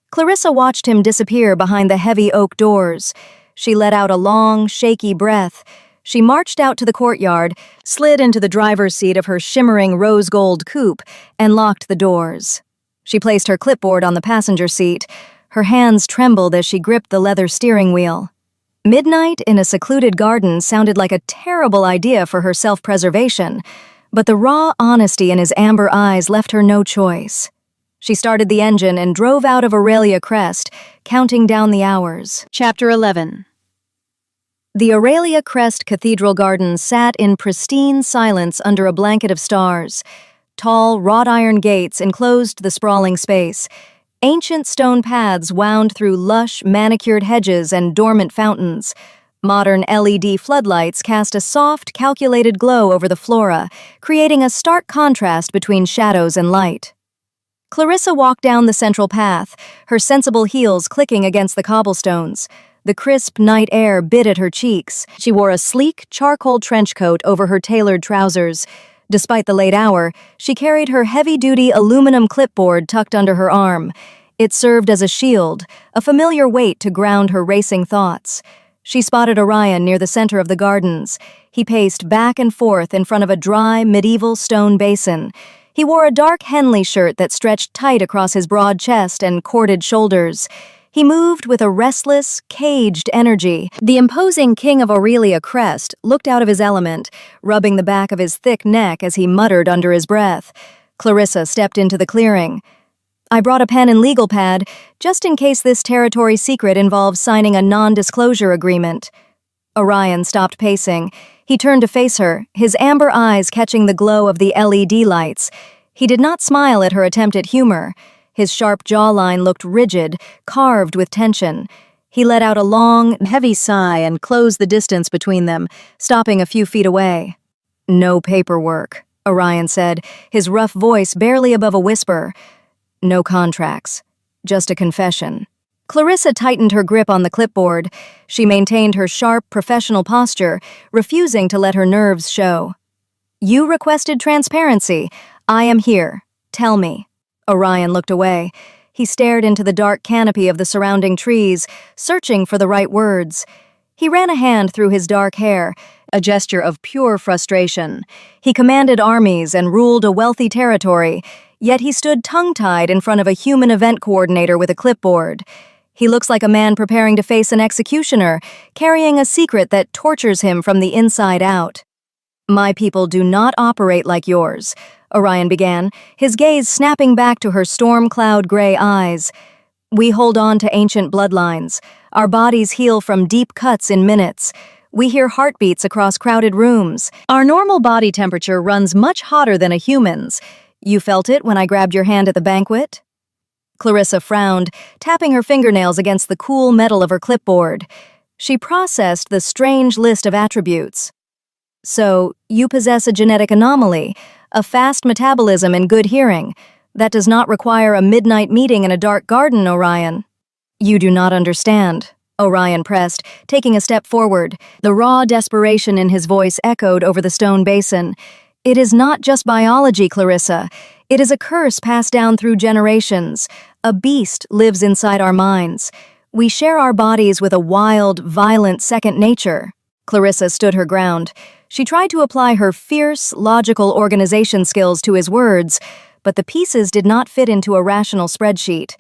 Clarissa watched him disappear behind the heavy oak doors. She let out a long, shaky breath. She marched out to the courtyard, slid into the driver's seat of her shimmering rose-gold coupe, and locked the doors. She placed her clipboard on the passenger seat. Her hands trembled as she gripped the leather steering wheel. Midnight in a secluded garden sounded like a terrible idea for her self-preservation, but the raw honesty in his amber eyes left her no choice. She started the engine and drove out of Aurelia Crest, counting down the hours. Chapter 11. The Aurelia Crest Cathedral Garden sat in pristine silence under a blanket of stars. Tall, wrought-iron gates enclosed the sprawling space. Ancient stone paths wound through lush, manicured hedges and dormant fountains. Modern LED floodlights cast a soft, calculated glow over the flora, creating a stark contrast between shadows and light. Clarissa walked down the central path, her sensible heels clicking against the cobblestones. The crisp night air bit at her cheeks. She wore a sleek, charcoal trench coat over her tailored trousers. Despite the late hour, she carried her heavy-duty aluminum clipboard tucked under her arm. It served as a shield, a familiar weight to ground her racing thoughts. She spotted Orion near the center of the gardens. He paced back and forth in front of a dry, medieval stone basin. He wore a dark Henley shirt that stretched tight across his broad chest and corded shoulders. He moved with a restless, caged energy. The imposing King of Aurelia crest looked out of his element, rubbing the back of his thick neck as he muttered under his breath. Clarissa stepped into the clearing. "I brought a pen and legal pad, just in case this territory secret involves signing a non-disclosure agreement." Orion stopped pacing. He turned to face her, his amber eyes catching the glow of the LED lights. He did not smile at her attempt at humor. His sharp jawline looked rigid, carved with tension. He let out a long, heavy sigh and closed the distance between them, stopping a few feet away. "No paperwork," Orion said, his rough voice barely above a whisper. "No contracts. Just a confession." Clarissa tightened her grip on the clipboard. She maintained her sharp, professional posture, refusing to let her nerves show. "You requested transparency. I am here. Tell me." Orion looked away. He stared into the dark canopy of the surrounding trees, searching for the right words. He ran a hand through his dark hair, a gesture of pure frustration. He commanded armies and ruled a wealthy territory, yet he stood tongue-tied in front of a human event coordinator with a clipboard. He looks like a man preparing to face an executioner, carrying a secret that tortures him from the inside out. "My people do not operate like yours," Orion began, his gaze snapping back to her storm cloud gray eyes. "We hold on to ancient bloodlines. Our bodies heal from deep cuts in minutes. We hear heartbeats across crowded rooms. Our normal body temperature runs much hotter than a human's. You felt it when I grabbed your hand at the banquet?" Clarissa frowned, tapping her fingernails against the cool metal of her clipboard. She processed the strange list of attributes. "So, you possess a genetic anomaly, a fast metabolism and good hearing. That does not require a midnight meeting in a dark garden, Orion." "You do not understand," Orion pressed, taking a step forward. The raw desperation in his voice echoed over the stone basin. "It is not just biology, Clarissa. It is a curse passed down through generations. A beast lives inside our minds. We share our bodies with a wild, violent second nature." Clarissa stood her ground. She tried to apply her fierce, logical organization skills to his words, but the pieces did not fit into a rational spreadsheet.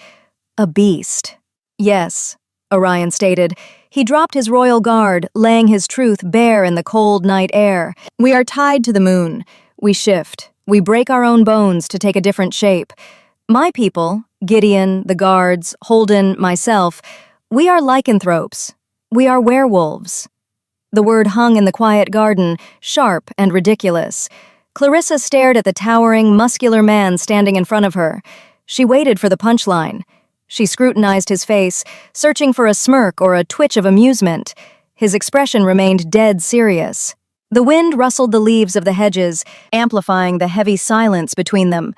"A beast." "Yes," Orion stated. He dropped his royal guard, laying his truth bare in the cold night air. "We are tied to the moon. We shift. We break our own bones to take a different shape. My people, Gideon, the guards, Holden, myself, we are lycanthropes. We are werewolves." The word hung in the quiet garden, sharp and ridiculous. Clarissa stared at the towering, muscular man standing in front of her. She waited for the punchline. She scrutinized his face, searching for a smirk or a twitch of amusement. His expression remained dead serious. The wind rustled the leaves of the hedges, amplifying the heavy silence between them.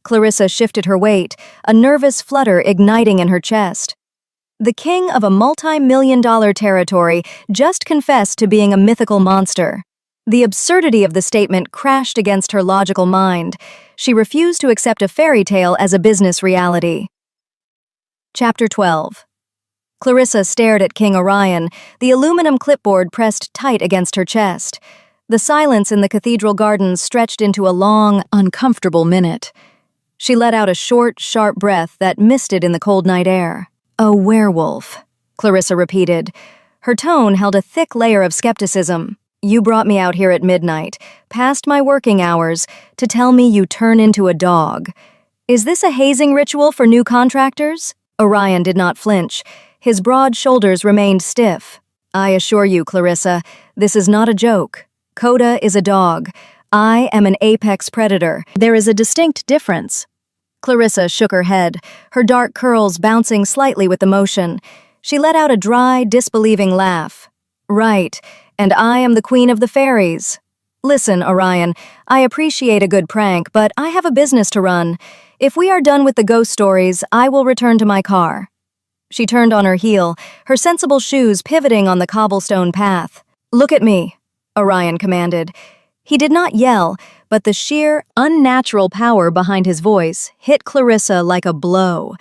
Clarissa shifted her weight, a nervous flutter igniting in her chest. The king of a multi-million-dollar territory just confessed to being a mythical monster. The absurdity of the statement crashed against her logical mind. She refused to accept a fairy tale as a business reality. Chapter 12. Clarissa stared at King Orion, the aluminum clipboard pressed tight against her chest. The silence in the cathedral gardens stretched into a long, uncomfortable minute. She let out a short, sharp breath that misted in the cold night air. "A werewolf," Clarissa repeated. Her tone held a thick layer of skepticism. "You brought me out here at midnight, past my working hours, to tell me you turn into a dog. Is this a hazing ritual for new contractors?" Orion did not flinch. His broad shoulders remained stiff. "I assure you, Clarissa, this is not a joke. Coda is a dog. I am an apex predator. There is a distinct difference." Clarissa shook her head, her dark curls bouncing slightly with the motion. She let out a dry, disbelieving laugh. "Right, and I am the queen of the fairies. Listen, Orion, I appreciate a good prank, but I have a business to run. If we are done with the ghost stories, I will return to my car." She turned on her heel, her sensible shoes pivoting on the cobblestone path. "Look at me," Orion commanded. He did not yell, but the sheer, unnatural power behind his voice hit Clarissa like a blow.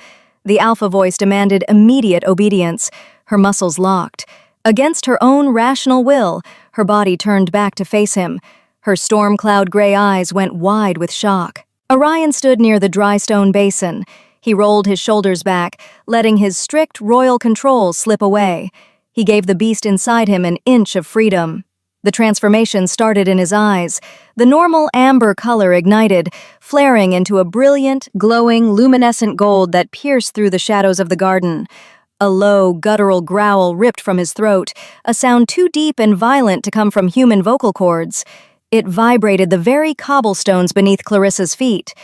The alpha voice demanded immediate obedience. Her muscles locked. Against her own rational will, her body turned back to face him. Her storm cloud gray eyes went wide with shock. Orion stood near the dry stone basin. He rolled his shoulders back, letting his strict royal control slip away. He gave the beast inside him an inch of freedom. The transformation started in his eyes. The normal amber color ignited, flaring into a brilliant, glowing, luminescent gold that pierced through the shadows of the garden. A low, guttural growl ripped from his throat, a sound too deep and violent to come from human vocal cords. It vibrated the very cobblestones beneath Clarissa's feet.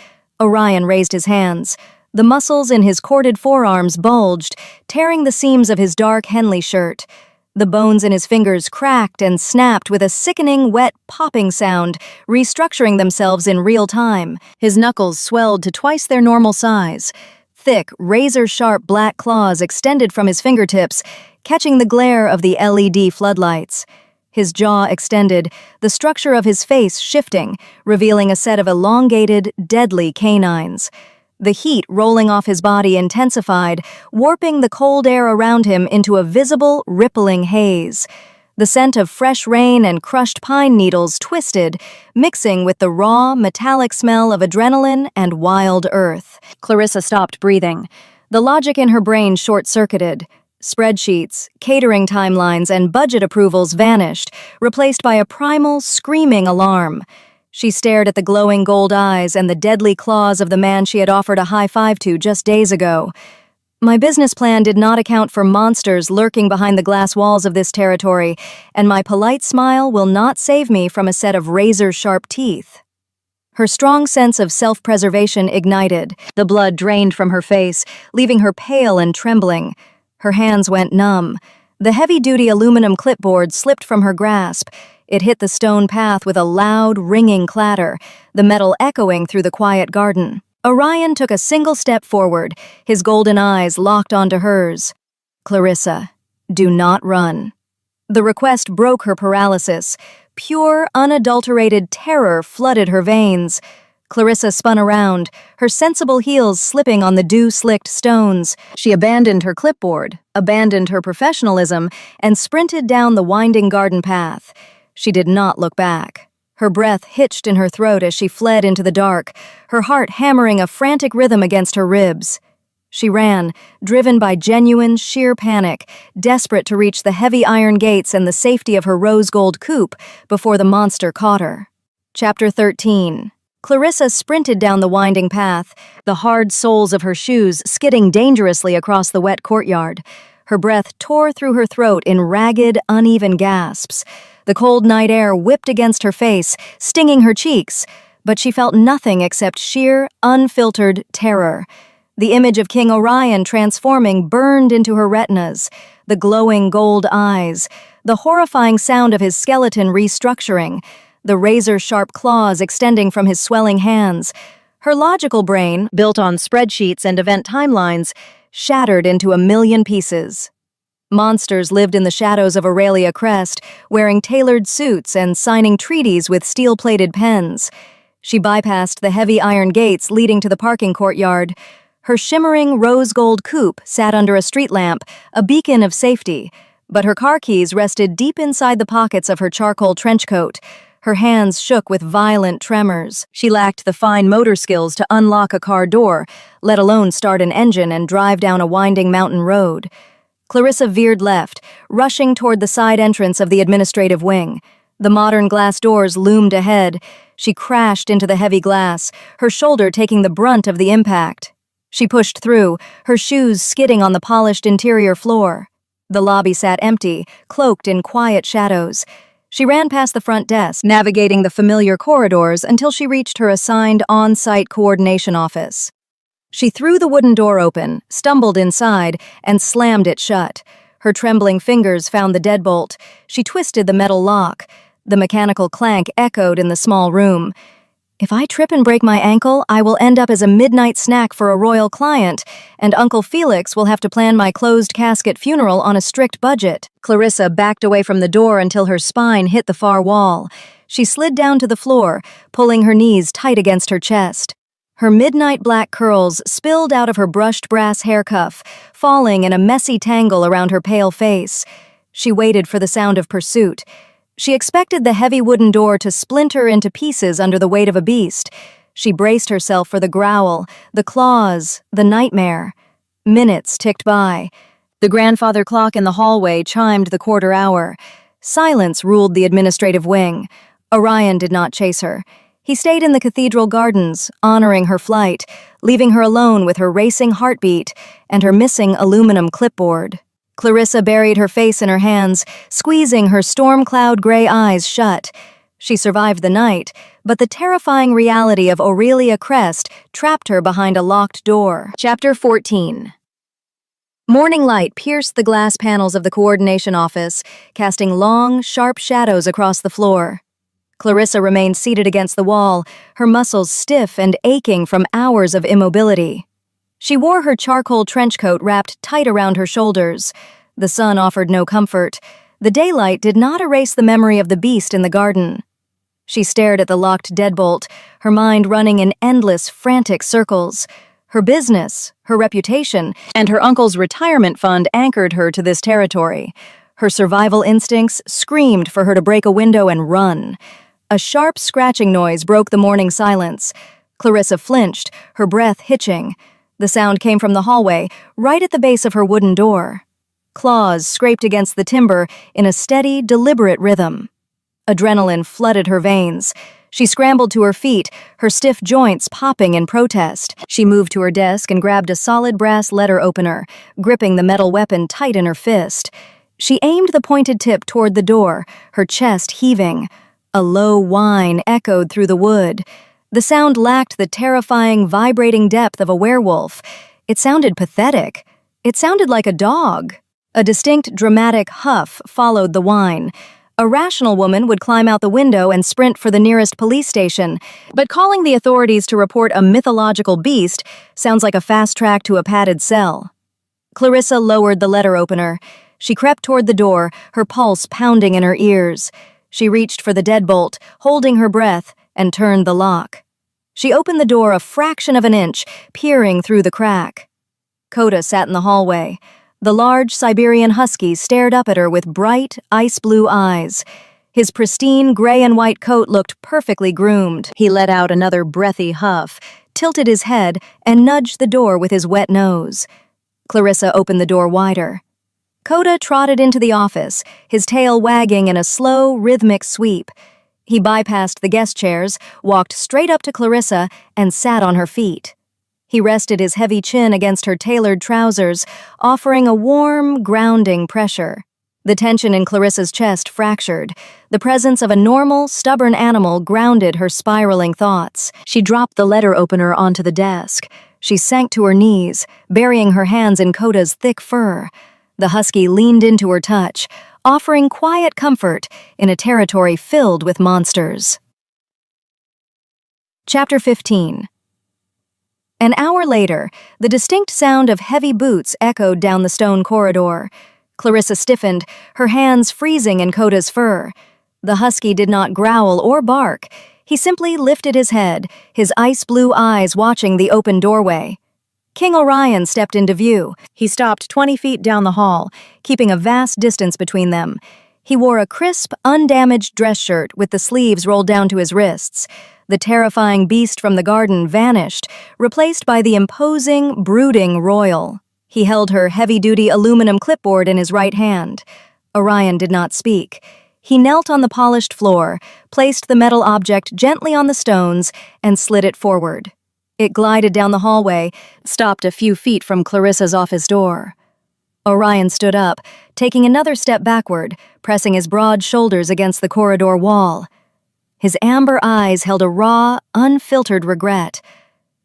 Orion raised his hands. The muscles in his corded forearms bulged, tearing the seams of his dark Henley shirt. The bones in his fingers cracked and snapped with a sickening, wet, popping sound, restructuring themselves in real time. His knuckles swelled to twice their normal size. Thick, razor-sharp black claws extended from his fingertips, catching the glare of the LED floodlights. His jaw extended, the structure of his face shifting, revealing a set of elongated, deadly canines. The heat rolling off his body intensified, warping the cold air around him into a visible, rippling haze. The scent of fresh rain and crushed pine needles twisted, mixing with the raw, metallic smell of adrenaline and wild earth. Clarissa stopped breathing. The logic in her brain short-circuited. Spreadsheets, catering timelines, and budget approvals vanished, replaced by a primal, screaming alarm. She stared at the glowing gold eyes and the deadly claws of the man she had offered a high five to just days ago. My business plan did not account for monsters lurking behind the glass walls of this territory, and my polite smile will not save me from a set of razor-sharp teeth. Her strong sense of self-preservation ignited. The blood drained from her face, leaving her pale and trembling. Her hands went numb. The heavy-duty aluminum clipboard slipped from her grasp. It hit the stone path with a loud, ringing clatter, the metal echoing through the quiet garden. Orion took a single step forward, his golden eyes locked onto hers. "Clarissa, do not run." The request broke her paralysis. Pure, unadulterated terror flooded her veins. Clarissa spun around, her sensible heels slipping on the dew-slicked stones. She abandoned her clipboard, abandoned her professionalism, and sprinted down the winding garden path. She did not look back. Her breath hitched in her throat as she fled into the dark, her heart hammering a frantic rhythm against her ribs. She ran, driven by genuine, sheer panic, desperate to reach the heavy iron gates and the safety of her rose-gold coupe before the monster caught her. Chapter 13. Clarissa sprinted down the winding path, the hard soles of her shoes skidding dangerously across the wet courtyard. Her breath tore through her throat in ragged, uneven gasps. The cold night air whipped against her face, stinging her cheeks, but she felt nothing except sheer, unfiltered terror. The image of King Orion transforming burned into her retinas, the glowing gold eyes, the horrifying sound of his skeleton restructuring, the razor-sharp claws extending from his swelling hands. Her logical brain, built on spreadsheets and event timelines, shattered into a million pieces. Monsters lived in the shadows of Aurelia Crest, wearing tailored suits and signing treaties with steel-plated pens. She bypassed the heavy iron gates leading to the parking courtyard. Her shimmering rose-gold coupe sat under a street lamp, a beacon of safety, but her car keys rested deep inside the pockets of her charcoal trench coat. Her hands shook with violent tremors. She lacked the fine motor skills to unlock a car door, let alone start an engine and drive down a winding mountain road. Clarissa veered left, rushing toward the side entrance of the administrative wing. The modern glass doors loomed ahead. She crashed into the heavy glass, her shoulder taking the brunt of the impact. She pushed through, her shoes skidding on the polished interior floor. The lobby sat empty, cloaked in quiet shadows. She ran past the front desk, navigating the familiar corridors until she reached her assigned on-site coordination office. She threw the wooden door open, stumbled inside, and slammed it shut. Her trembling fingers found the deadbolt. She twisted the metal lock. The mechanical clank echoed in the small room. "If I trip and break my ankle, I will end up as a midnight snack for a royal client, and Uncle Felix will have to plan my closed casket funeral on a strict budget." Clarissa backed away from the door until her spine hit the far wall. She slid down to the floor, pulling her knees tight against her chest. Her midnight black curls spilled out of her brushed brass hair cuff, falling in a messy tangle around her pale face. She waited for the sound of pursuit. She expected the heavy wooden door to splinter into pieces under the weight of a beast. She braced herself for the growl, the claws, the nightmare. Minutes ticked by. The grandfather clock in the hallway chimed the quarter hour. Silence ruled the administrative wing. Orion did not chase her. He stayed in the cathedral gardens, honoring her flight, leaving her alone with her racing heartbeat and her missing aluminum clipboard. Clarissa buried her face in her hands, squeezing her storm cloud gray eyes shut. She survived the night, but the terrifying reality of Aurelia Crest trapped her behind a locked door. Chapter 14. Morning light pierced the glass panels of the coordination office, casting long, sharp shadows across the floor. Clarissa remained seated against the wall, her muscles stiff and aching from hours of immobility. She wore her charcoal trench coat wrapped tight around her shoulders. The sun offered no comfort. The daylight did not erase the memory of the beast in the garden. She stared at the locked deadbolt, her mind running in endless, frantic circles. Her business, her reputation, and her uncle's retirement fund anchored her to this territory. Her survival instincts screamed for her to break a window and run. A sharp scratching noise broke the morning silence. Clarissa flinched, her breath hitching. The sound came from the hallway, right at the base of her wooden door. Claws scraped against the timber in a steady, deliberate rhythm. Adrenaline flooded her veins. She scrambled to her feet, her stiff joints popping in protest. She moved to her desk and grabbed a solid brass letter opener, gripping the metal weapon tight in her fist. She aimed the pointed tip toward the door, her chest heaving. A low whine echoed through the wood. The sound lacked the terrifying, vibrating depth of a werewolf. It sounded pathetic. It sounded like a dog. A distinct, dramatic huff followed the whine. A rational woman would climb out the window and sprint for the nearest police station, but calling the authorities to report a mythological beast sounds like a fast track to a padded cell. Clarissa lowered the letter opener. She crept toward the door, her pulse pounding in her ears. She reached for the deadbolt, holding her breath, and turned the lock. She opened the door a fraction of an inch, peering through the crack. Coda sat in the hallway. The large Siberian husky stared up at her with bright, ice-blue eyes. His pristine gray and white coat looked perfectly groomed. He let out another breathy huff, tilted his head, and nudged the door with his wet nose. Clarissa opened the door wider. Coda trotted into the office, his tail wagging in a slow, rhythmic sweep. He bypassed the guest chairs, walked straight up to Clarissa, and sat on her feet. He rested his heavy chin against her tailored trousers, offering a warm, grounding pressure. The tension in Clarissa's chest fractured. The presence of a normal, stubborn animal grounded her spiraling thoughts. She dropped the letter opener onto the desk. She sank to her knees, burying her hands in Coda's thick fur. The husky leaned into her touch, offering quiet comfort in a territory filled with monsters. Chapter 15. An hour later, the distinct sound of heavy boots echoed down the stone corridor. Clarissa stiffened, her hands freezing in Coda's fur. The husky did not growl or bark. He simply lifted his head, his ice-blue eyes watching the open doorway. King Orion stepped into view. He stopped 20 feet down the hall, keeping a vast distance between them. He wore a crisp, undamaged dress shirt with the sleeves rolled down to his wrists. The terrifying beast from the garden vanished, replaced by the imposing, brooding royal. He held her heavy-duty aluminum clipboard in his right hand. Orion did not speak. He knelt on the polished floor, placed the metal object gently on the stones, and slid it forward. It glided down the hallway, stopped a few feet from Clarissa's office door. Orion stood up, taking another step backward, pressing his broad shoulders against the corridor wall. His amber eyes held a raw, unfiltered regret.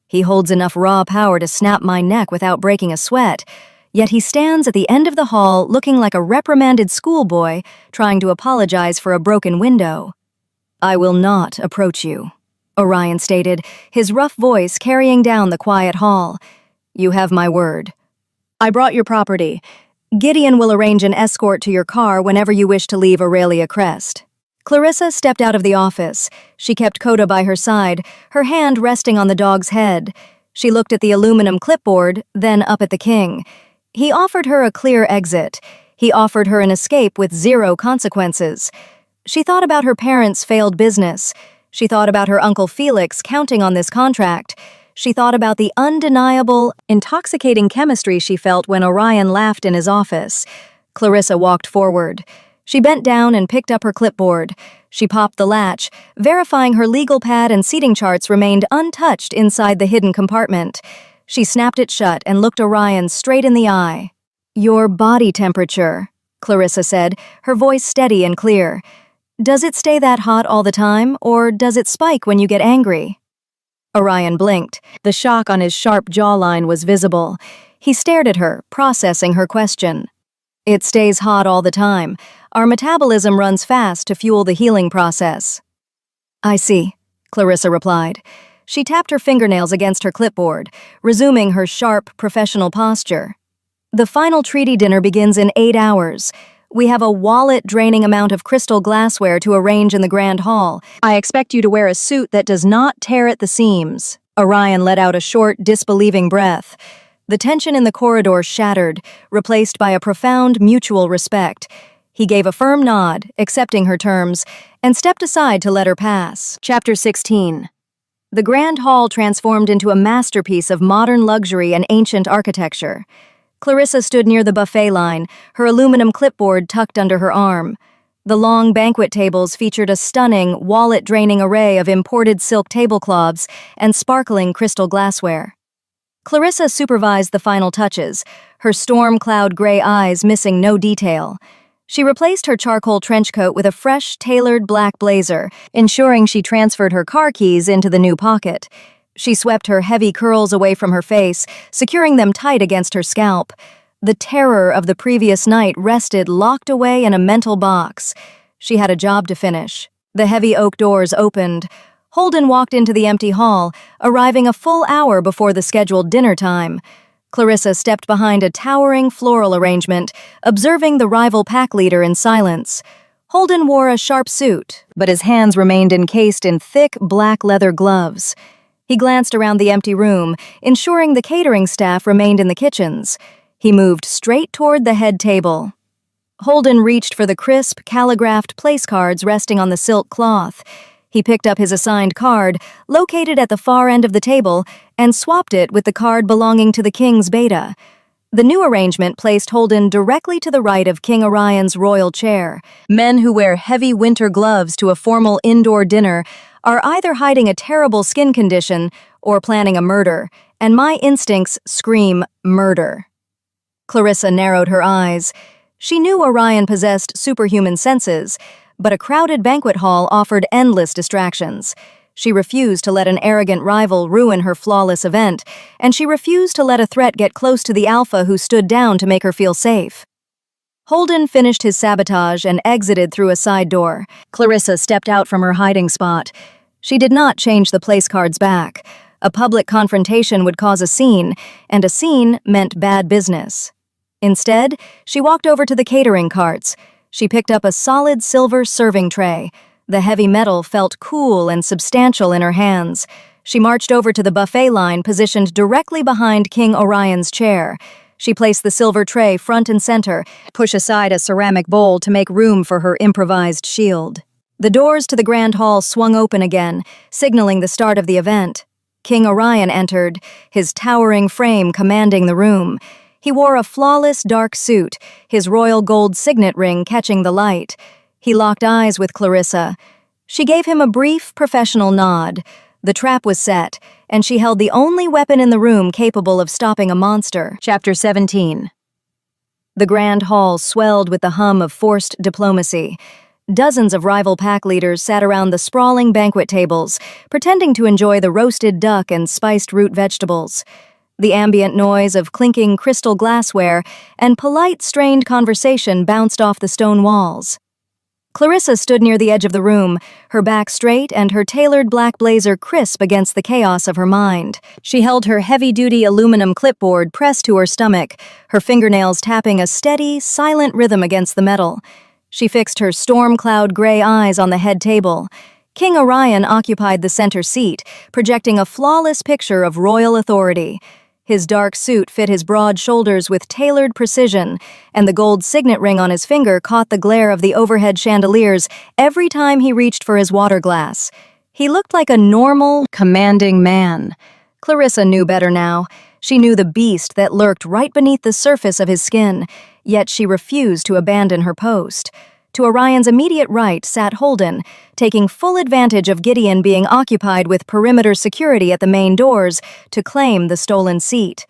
He holds enough raw power to snap my neck without breaking a sweat, yet he stands at the end of the hall looking like a reprimanded schoolboy trying to apologize for a broken window. "I will not approach you," Orion stated, his rough voice carrying down the quiet hall. "You have my word. I brought your property. Gideon will arrange an escort to your car whenever you wish to leave Aurelia Crest." Clarissa stepped out of the office. She kept Coda by her side, her hand resting on the dog's head. She looked at the aluminum clipboard, then up at the king. He offered her a clear exit. He offered her an escape with zero consequences. She thought about her parents' failed business. She thought about her Uncle Felix counting on this contract. She thought about the undeniable, intoxicating chemistry she felt when Orion laughed in his office. Clarissa walked forward. She bent down and picked up her clipboard. She popped the latch, verifying her legal pad and seating charts remained untouched inside the hidden compartment. She snapped it shut and looked Orion straight in the eye. "Your body temperature," Clarissa said, her voice steady and clear. "Does it stay that hot all the time, or does it spike when you get angry?" Orion blinked. The shock on his sharp jawline was visible. He stared at her, processing her question. "It stays hot all the time. Our metabolism runs fast to fuel the healing process." "I see," Clarissa replied. She tapped her fingernails against her clipboard, resuming her sharp, professional posture. "The final treaty dinner begins in 8 hours. We have a wallet-draining amount of crystal glassware to arrange in the grand hall. I expect you to wear a suit that does not tear at the seams." Orion let out a short, disbelieving breath. The tension in the corridor shattered, replaced by a profound mutual respect. He gave a firm nod, accepting her terms, and stepped aside to let her pass. Chapter 16. The grand hall transformed into a masterpiece of modern luxury and ancient architecture. Clarissa stood near the buffet line, her aluminum clipboard tucked under her arm. The long banquet tables featured a stunning, wallet-draining array of imported silk tablecloths and sparkling crystal glassware. Clarissa supervised the final touches, her storm cloud gray eyes missing no detail. She replaced her charcoal trench coat with a fresh, tailored black blazer, ensuring she transferred her car keys into the new pocket. She swept her heavy curls away from her face, securing them tight against her scalp. The terror of the previous night rested locked away in a mental box. She had a job to finish. The heavy oak doors opened. Holden walked into the empty hall, arriving a full hour before the scheduled dinner time. Clarissa stepped behind a towering floral arrangement, observing the rival pack leader in silence. Holden wore a sharp suit, but his hands remained encased in thick black leather gloves. He glanced around the empty room, ensuring the catering staff remained in the kitchens. He moved straight toward the head table. Holden reached for the crisp, calligraphed place cards resting on the silk cloth. He picked up his assigned card, located at the far end of the table, and swapped it with the card belonging to the king's beta. The new arrangement placed Holden directly to the right of King Orion's royal chair. Men who wear heavy winter gloves to a formal indoor dinner are either hiding a terrible skin condition or planning a murder, and my instincts scream murder. Clarissa narrowed her eyes. She knew Orion possessed superhuman senses, but a crowded banquet hall offered endless distractions. She refused to let an arrogant rival ruin her flawless event, and she refused to let a threat get close to the alpha who stood down to make her feel safe. Holden finished his sabotage and exited through a side door. Clarissa stepped out from her hiding spot. She did not change the place cards back. A public confrontation would cause a scene, and a scene meant bad business. Instead, she walked over to the catering carts. She picked up a solid silver serving tray. The heavy metal felt cool and substantial in her hands. She marched over to the buffet line positioned directly behind King Orion's chair. She placed the silver tray front and center, pushed aside a ceramic bowl to make room for her improvised shield. The doors to the grand hall swung open again, signaling the start of the event. King Orion entered, his towering frame commanding the room. He wore a flawless dark suit, his royal gold signet ring catching the light. He locked eyes with Clarissa. She gave him a brief, professional nod. The trap was set, and she held the only weapon in the room capable of stopping a monster. Chapter 17. The grand hall swelled with the hum of forced diplomacy. Dozens of rival pack leaders sat around the sprawling banquet tables, pretending to enjoy the roasted duck and spiced root vegetables. The ambient noise of clinking crystal glassware and polite, strained conversation bounced off the stone walls. Clarissa stood near the edge of the room, her back straight and her tailored black blazer crisp against the chaos of her mind. She held her heavy-duty aluminum clipboard pressed to her stomach, her fingernails tapping a steady, silent rhythm against the metal. She fixed her storm cloud gray eyes on the head table. King Orion occupied the center seat, projecting a flawless picture of royal authority. His dark suit fit his broad shoulders with tailored precision, and the gold signet ring on his finger caught the glare of the overhead chandeliers every time he reached for his water glass. He looked like a normal, commanding man. Clarissa knew better now. She knew the beast that lurked right beneath the surface of his skin, yet she refused to abandon her post. To Orion's immediate right sat Holden, taking full advantage of Gideon being occupied with perimeter security at the main doors to claim the stolen seat.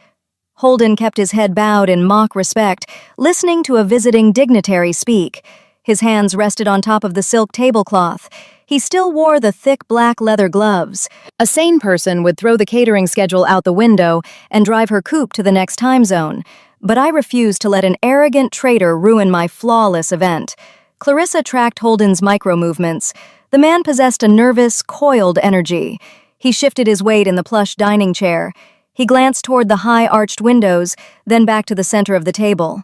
Holden kept his head bowed in mock respect, listening to a visiting dignitary speak. His hands rested on top of the silk tablecloth. He still wore the thick black leather gloves. A sane person would throw the catering schedule out the window and drive her coupe to the next time zone, but I refused to let an arrogant traitor ruin my flawless event. Clarissa tracked Holden's micro-movements. The man possessed a nervous, coiled energy. He shifted his weight in the plush dining chair. He glanced toward the high arched windows, then back to the center of the table.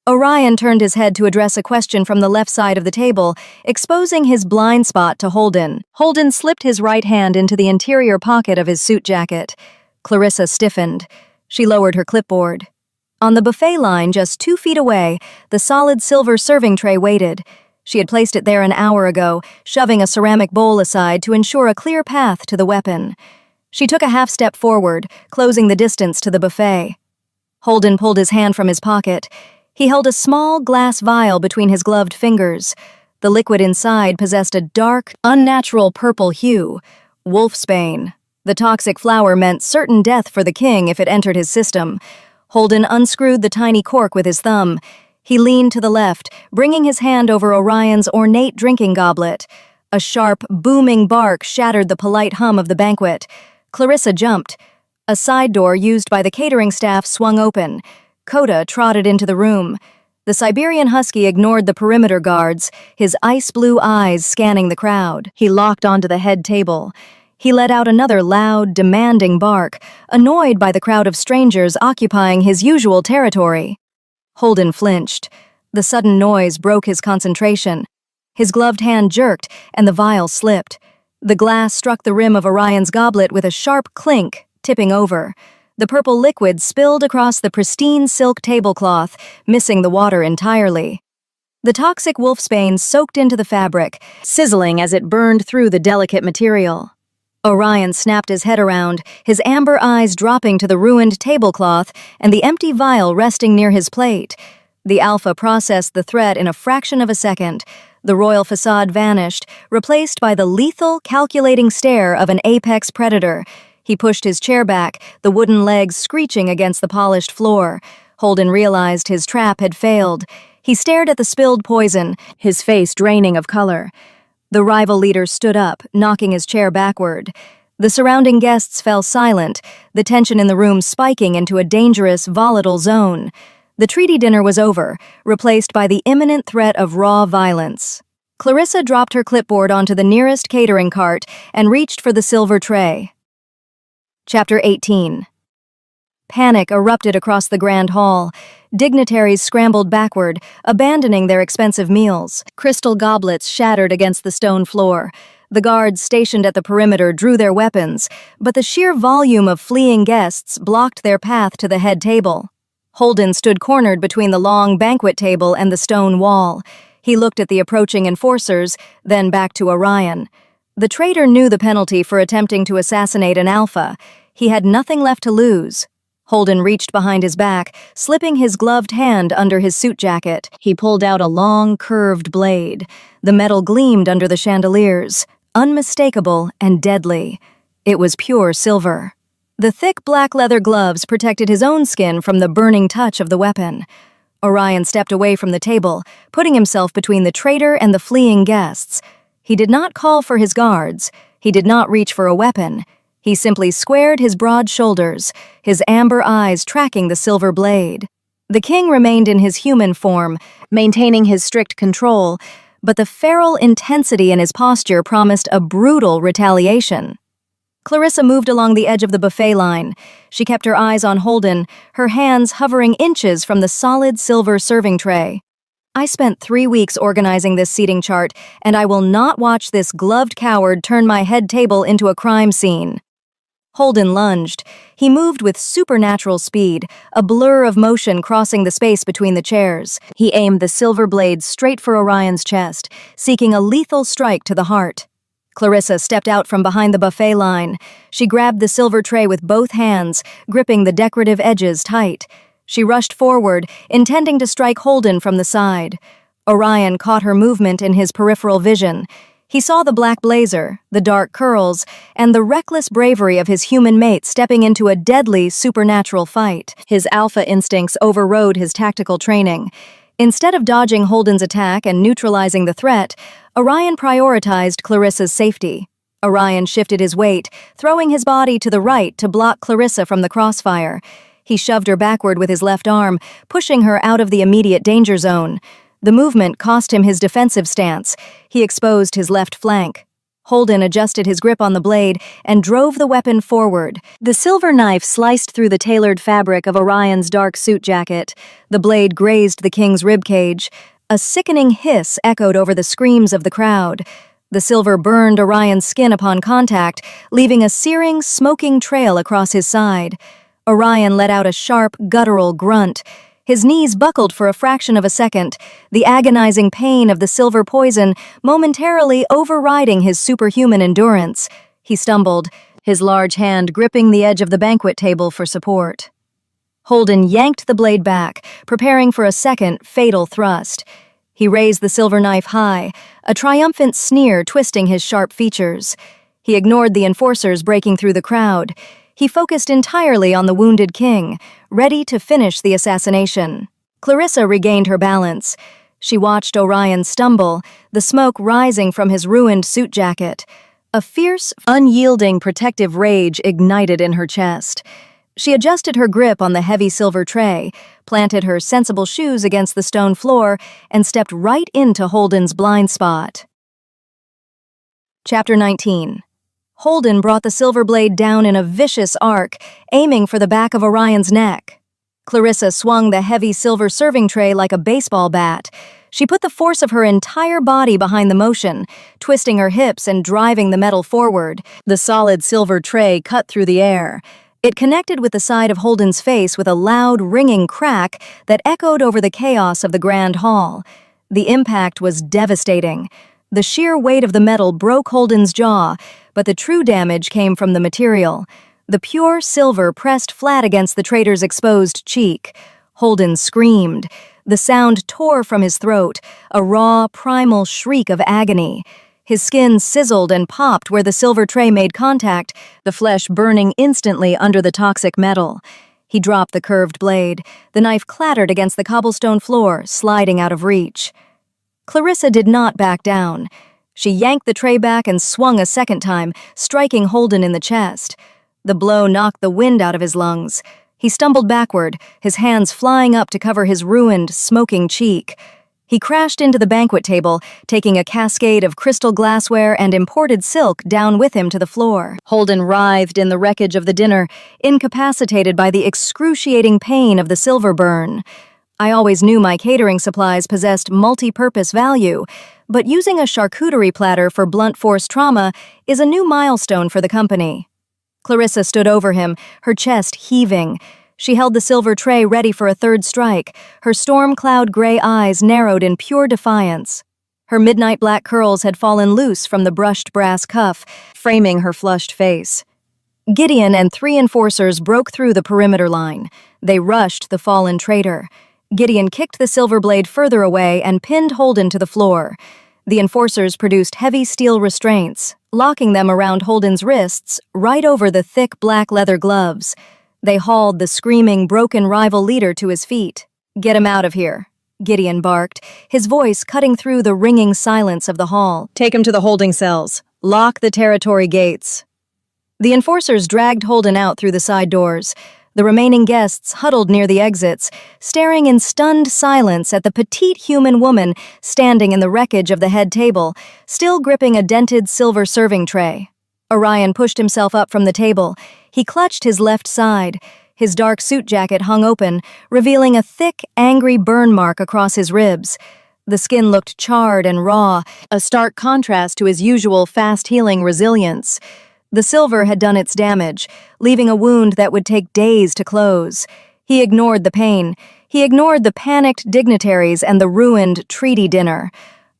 Orion turned his head to address a question from the left side of the table, exposing his blind spot to Holden. Holden slipped his right hand into the interior pocket of his suit jacket. Clarissa stiffened. She lowered her clipboard. On the buffet line just 2 feet away, the solid silver serving tray waited. She had placed it there an hour ago, shoving a ceramic bowl aside to ensure a clear path to the weapon. She took a half step forward, closing the distance to the buffet. Holden pulled his hand from his pocket. He held a small glass vial between his gloved fingers. The liquid inside possessed a dark, unnatural purple hue. Wolfsbane. The toxic flower meant certain death for the king if it entered his system. Holden unscrewed the tiny cork with his thumb. He leaned to the left, bringing his hand over Orion's ornate drinking goblet. A sharp, booming bark shattered the polite hum of the banquet. Clarissa jumped. A side door used by the catering staff swung open. Coda trotted into the room. The Siberian Husky ignored the perimeter guards, his ice-blue eyes scanning the crowd. He locked onto the head table. He let out another loud, demanding bark, annoyed by the crowd of strangers occupying his usual territory. Holden flinched. The sudden noise broke his concentration. His gloved hand jerked, and the vial slipped. The glass struck the rim of Orion's goblet with a sharp clink, tipping over. The purple liquid spilled across the pristine silk tablecloth, missing the water entirely. The toxic wolfsbane soaked into the fabric, sizzling as it burned through the delicate material. Orion snapped his head around, his amber eyes dropping to the ruined tablecloth and the empty vial resting near his plate. The Alpha processed the threat in a fraction of a second. The royal facade vanished, replaced by the lethal, calculating stare of an apex predator. He pushed his chair back, the wooden legs screeching against the polished floor. Holden realized his trap had failed. He stared at the spilled poison, his face draining of color. The rival leader stood up, knocking his chair backward. The surrounding guests fell silent, the tension in the room spiking into a dangerous, volatile zone. The treaty dinner was over, replaced by the imminent threat of raw violence. Clarissa dropped her clipboard onto the nearest catering cart and reached for the silver tray. Chapter 18. Panic erupted across the grand hall. Dignitaries scrambled backward, abandoning their expensive meals. Crystal goblets shattered against the stone floor. The guards stationed at the perimeter drew their weapons, but the sheer volume of fleeing guests blocked their path to the head table. Holden stood cornered between the long banquet table and the stone wall. He looked at the approaching enforcers, then back to Orion. The traitor knew the penalty for attempting to assassinate an Alpha. He had nothing left to lose. Holden reached behind his back, slipping his gloved hand under his suit jacket. He pulled out a long, curved blade. The metal gleamed under the chandeliers, unmistakable and deadly. It was pure silver. The thick black leather gloves protected his own skin from the burning touch of the weapon. Orion stepped away from the table, putting himself between the traitor and the fleeing guests. He did not call for his guards. He did not reach for a weapon. He simply squared his broad shoulders, his amber eyes tracking the silver blade. The king remained in his human form, maintaining his strict control, but the feral intensity in his posture promised a brutal retaliation. Clarissa moved along the edge of the buffet line. She kept her eyes on Holden, her hands hovering inches from the solid silver serving tray. I spent 3 weeks organizing this seating chart, and I will not watch this gloved coward turn my head table into a crime scene. Holden lunged. He moved with supernatural speed, a blur of motion crossing the space between the chairs. He aimed the silver blade straight for Orion's chest, seeking a lethal strike to the heart. Clarissa stepped out from behind the buffet line. She grabbed the silver tray with both hands, gripping the decorative edges tight. She rushed forward, intending to strike Holden from the side. Orion caught her movement in his peripheral vision. He saw the black blazer, the dark curls, and the reckless bravery of his human mate stepping into a deadly supernatural fight. His alpha instincts overrode his tactical training. Instead of dodging Holden's attack and neutralizing the threat, Orion prioritized Clarissa's safety. Orion shifted his weight, throwing his body to the right to block Clarissa from the crossfire. He shoved her backward with his left arm, pushing her out of the immediate danger zone. The movement cost him his defensive stance. He exposed his left flank. Holden adjusted his grip on the blade and drove the weapon forward. The silver knife sliced through the tailored fabric of Orion's dark suit jacket. The blade grazed the king's ribcage. A sickening hiss echoed over the screams of the crowd. The silver burned Orion's skin upon contact, leaving a searing, smoking trail across his side. Orion let out a sharp, guttural grunt. His knees buckled for a fraction of a second, the agonizing pain of the silver poison momentarily overriding his superhuman endurance. He stumbled, his large hand gripping the edge of the banquet table for support. Holden yanked the blade back, preparing for a second, fatal thrust. He raised the silver knife high, a triumphant sneer twisting his sharp features. He ignored the enforcers breaking through the crowd. He focused entirely on the wounded king, ready to finish the assassination. Clarissa regained her balance. She watched Orion stumble, the smoke rising from his ruined suit jacket. A fierce, unyielding protective rage ignited in her chest. She adjusted her grip on the heavy silver tray, planted her sensible shoes against the stone floor, and stepped right into Holden's blind spot. Chapter 19. Holden brought the silver blade down in a vicious arc, aiming for the back of Orion's neck. Clarissa swung the heavy silver serving tray like a baseball bat. She put the force of her entire body behind the motion, twisting her hips and driving the metal forward. The solid silver tray cut through the air. It connected with the side of Holden's face with a loud, ringing crack that echoed over the chaos of the grand hall. The impact was devastating. The sheer weight of the metal broke Holden's jaw, but the true damage came from the material. The pure silver pressed flat against the traitor's exposed cheek. Holden screamed. The sound tore from his throat, a raw, primal shriek of agony. His skin sizzled and popped where the silver tray made contact, the flesh burning instantly under the toxic metal. He dropped the curved blade. The knife clattered against the cobblestone floor, sliding out of reach. Clarissa did not back down. She yanked the tray back and swung a second time, striking Holden in the chest. The blow knocked the wind out of his lungs. He stumbled backward, his hands flying up to cover his ruined, smoking cheek. He crashed into the banquet table, taking a cascade of crystal glassware and imported silk down with him to the floor. Holden writhed in the wreckage of the dinner, incapacitated by the excruciating pain of the silver burn. I always knew my catering supplies possessed multi-purpose value, but using a charcuterie platter for blunt force trauma is a new milestone for the company. Clarissa stood over him, her chest heaving. She held the silver tray ready for a third strike, her storm cloud gray eyes narrowed in pure defiance. Her midnight black curls had fallen loose from the brushed brass cuff, framing her flushed face. Gideon and 3 enforcers broke through the perimeter line. They rushed the fallen traitor. Gideon kicked the silver blade further away and pinned Holden to the floor. The enforcers produced heavy steel restraints, locking them around Holden's wrists, right over the thick black leather gloves. They hauled the screaming, broken rival leader to his feet. "Get him out of here," Gideon barked, his voice cutting through the ringing silence of the hall. "Take him to the holding cells. Lock the territory gates." The enforcers dragged Holden out through the side doors. The remaining guests huddled near the exits, staring in stunned silence at the petite human woman standing in the wreckage of the head table, still gripping a dented silver serving tray. Orion pushed himself up from the table. He clutched his left side. His dark suit jacket hung open, revealing a thick, angry burn mark across his ribs. The skin looked charred and raw, a stark contrast to his usual fast-healing resilience. The silver had done its damage, leaving a wound that would take days to close. He ignored the pain. He ignored the panicked dignitaries and the ruined treaty dinner.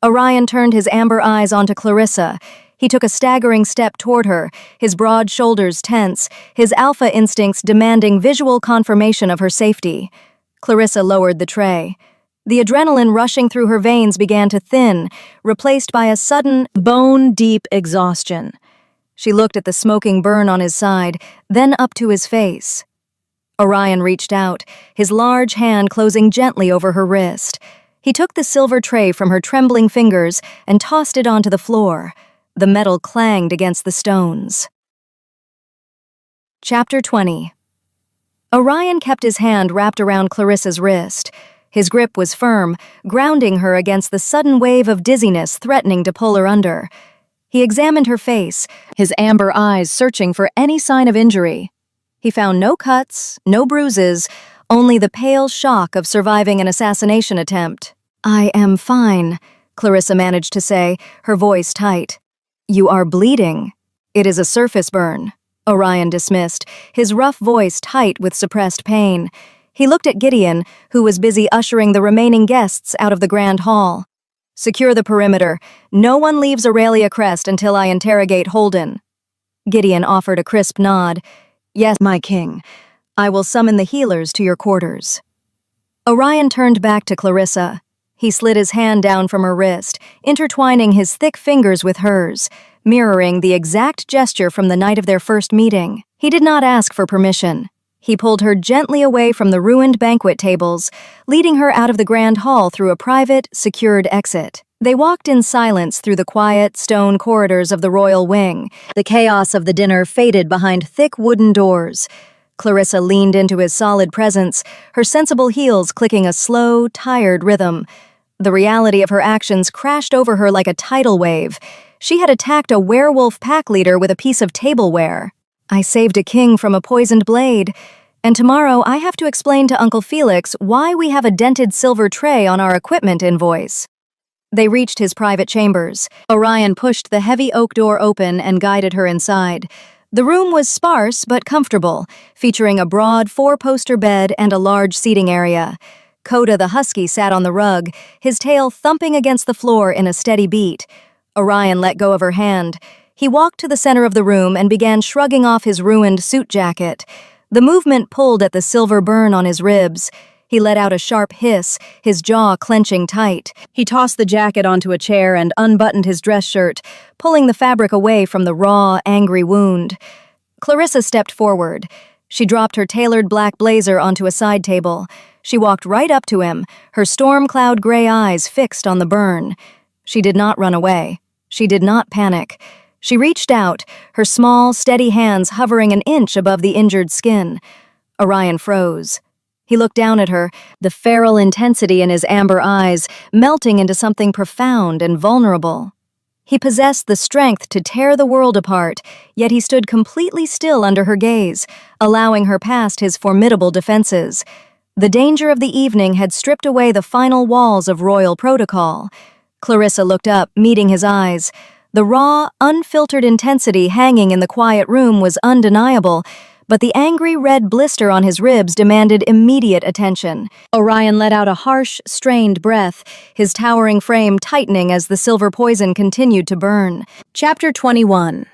Orion turned his amber eyes onto Clarissa. He took a staggering step toward her, his broad shoulders tense, his alpha instincts demanding visual confirmation of her safety. Clarissa lowered the tray. The adrenaline rushing through her veins began to thin, replaced by a sudden, bone-deep exhaustion. She looked at the smoking burn on his side, then up to his face. Orion reached out, his large hand closing gently over her wrist. He took the silver tray from her trembling fingers and tossed it onto the floor. The metal clanged against the stones. Chapter 20. Orion kept his hand wrapped around Clarissa's wrist. His grip was firm, grounding her against the sudden wave of dizziness threatening to pull her under. He examined her face, his amber eyes searching for any sign of injury. He found no cuts, no bruises, only the pale shock of surviving an assassination attempt. "I am fine," Clarissa managed to say, her voice tight. "You are bleeding." "It is a surface burn," Orion dismissed, his rough voice tight with suppressed pain. He looked at Gideon, who was busy ushering the remaining guests out of the grand hall. "Secure the perimeter. No one leaves Aurelia Crest until I interrogate Holden." Gideon offered a crisp nod. "Yes, my king. I will summon the healers to your quarters." Orion turned back to Clarissa. He slid his hand down from her wrist, intertwining his thick fingers with hers, mirroring the exact gesture from the night of their first meeting. He did not ask for permission. He pulled her gently away from the ruined banquet tables, leading her out of the grand hall through a private, secured exit. They walked in silence through the quiet, stone corridors of the royal wing. The chaos of the dinner faded behind thick wooden doors. Clarissa leaned into his solid presence, her sensible heels clicking a slow, tired rhythm. The reality of her actions crashed over her like a tidal wave. She had attacked a werewolf pack leader with a piece of tableware. "I saved a king from a poisoned blade, and tomorrow I have to explain to Uncle Felix why we have a dented silver tray on our equipment invoice." They reached his private chambers. Orion pushed the heavy oak door open and guided her inside. The room was sparse but comfortable, featuring a broad four-poster bed and a large seating area. Coda the husky sat on the rug, his tail thumping against the floor in a steady beat. Orion let go of her hand. He walked to the center of the room and began shrugging off his ruined suit jacket. The movement pulled at the silver burn on his ribs. He let out a sharp hiss, his jaw clenching tight. He tossed the jacket onto a chair and unbuttoned his dress shirt, pulling the fabric away from the raw, angry wound. Clarissa stepped forward. She dropped her tailored black blazer onto a side table. She walked right up to him, her storm cloud gray eyes fixed on the burn. She did not run away. She did not panic. She reached out, her small, steady hands hovering an inch above the injured skin. Orion froze. He looked down at her, the feral intensity in his amber eyes melting into something profound and vulnerable. He possessed the strength to tear the world apart, yet he stood completely still under her gaze, allowing her past his formidable defenses. The danger of the evening had stripped away the final walls of royal protocol. Clarissa looked up, meeting his eyes. The raw, unfiltered intensity hanging in the quiet room was undeniable, but the angry red blister on his ribs demanded immediate attention. Orion let out a harsh, strained breath, his towering frame tightening as the silver poison continued to burn. Chapter 21.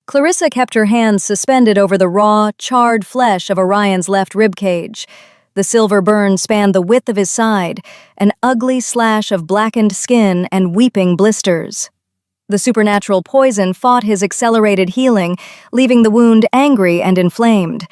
Clarissa kept her hands suspended over the raw, charred flesh of Orion's left ribcage. The silver burn spanned the width of his side, an ugly slash of blackened skin and weeping blisters. The supernatural poison fought his accelerated healing, leaving the wound angry and inflamed.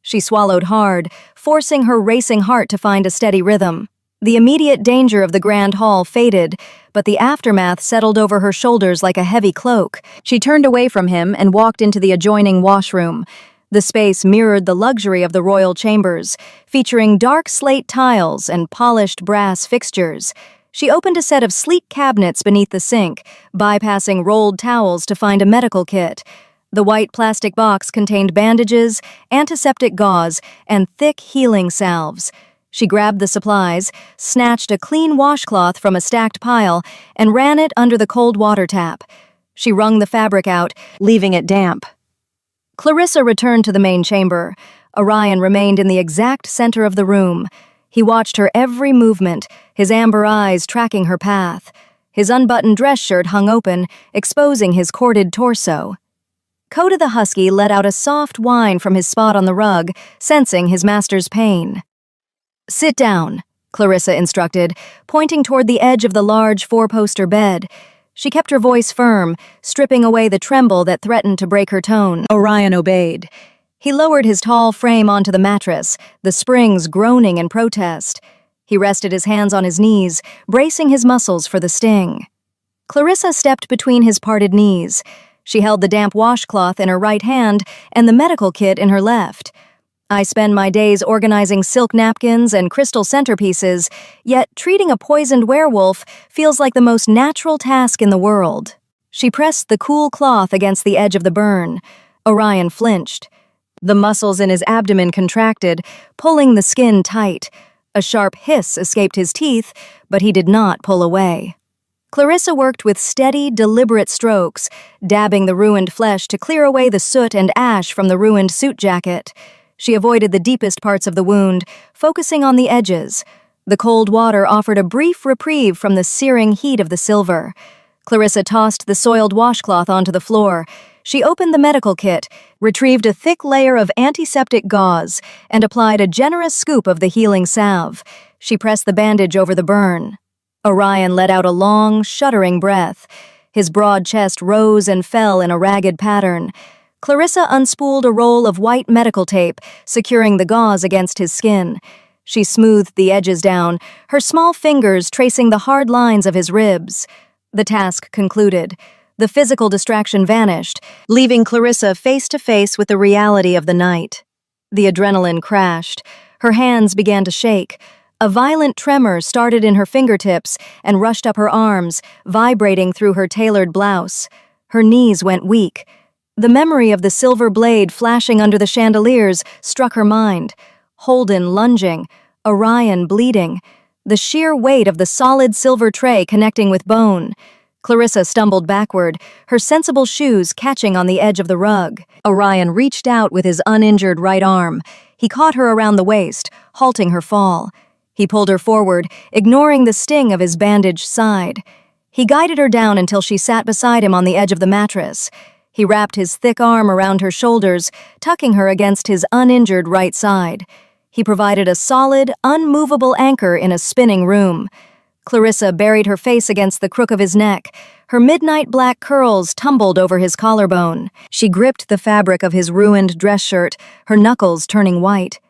She swallowed hard, forcing her racing heart to find a steady rhythm. The immediate danger of the grand hall faded, but the aftermath settled over her shoulders like a heavy cloak. She turned away from him and walked into the adjoining washroom. The space mirrored the luxury of the royal chambers, featuring dark slate tiles and polished brass fixtures. She opened a set of sleek cabinets beneath the sink, bypassing rolled towels to find a medical kit. The white plastic box contained bandages, antiseptic gauze, and thick healing salves. She grabbed the supplies, snatched a clean washcloth from a stacked pile, and ran it under the cold water tap. She wrung the fabric out, leaving it damp. Clarissa returned to the main chamber. Orion remained in the exact center of the room. He watched her every movement, his amber eyes tracking her path. His unbuttoned dress shirt hung open, exposing his corded torso. Coda the husky let out a soft whine from his spot on the rug, sensing his master's pain. "Sit down," Clarissa instructed, pointing toward the edge of the large four-poster bed. She kept her voice firm, stripping away the tremble that threatened to break her tone. Orion obeyed. He lowered his tall frame onto the mattress, the springs groaning in protest. He rested his hands on his knees, bracing his muscles for the sting. Clarissa stepped between his parted knees. She held the damp washcloth in her right hand and the medical kit in her left. "I spend my days organizing silk napkins and crystal centerpieces, yet treating a poisoned werewolf feels like the most natural task in the world." She pressed the cool cloth against the edge of the burn. Orion flinched. The muscles in his abdomen contracted, pulling the skin tight. A sharp hiss escaped his teeth, but he did not pull away. Clarissa worked with steady, deliberate strokes, dabbing the ruined flesh to clear away the soot and ash from the ruined suit jacket. She avoided the deepest parts of the wound, focusing on the edges. The cold water offered a brief reprieve from the searing heat of the silver. Clarissa tossed the soiled washcloth onto the floor. She opened the medical kit, retrieved a thick layer of antiseptic gauze, and applied a generous scoop of the healing salve. She pressed the bandage over the burn. Orion let out a long, shuddering breath. His broad chest rose and fell in a ragged pattern. Clarissa unspooled a roll of white medical tape, securing the gauze against his skin. She smoothed the edges down, her small fingers tracing the hard lines of his ribs. The task concluded. The physical distraction vanished, leaving Clarissa face to face with the reality of the night. The adrenaline crashed. Her hands began to shake. A violent tremor started in her fingertips and rushed up her arms, vibrating through her tailored blouse. Her knees went weak. The memory of the silver blade flashing under the chandeliers struck her mind. Holden lunging, Orion bleeding, the sheer weight of the solid silver tray connecting with bone. Clarissa stumbled backward, her sensible shoes catching on the edge of the rug. Orion reached out with his uninjured right arm. He caught her around the waist, halting her fall. He pulled her forward, ignoring the sting of his bandaged side. He guided her down until she sat beside him on the edge of the mattress. He wrapped his thick arm around her shoulders, tucking her against his uninjured right side. He provided a solid, unmovable anchor in a spinning room. Clarissa buried her face against the crook of his neck. Her midnight black curls tumbled over his collarbone. She gripped the fabric of his ruined dress shirt, her knuckles turning white.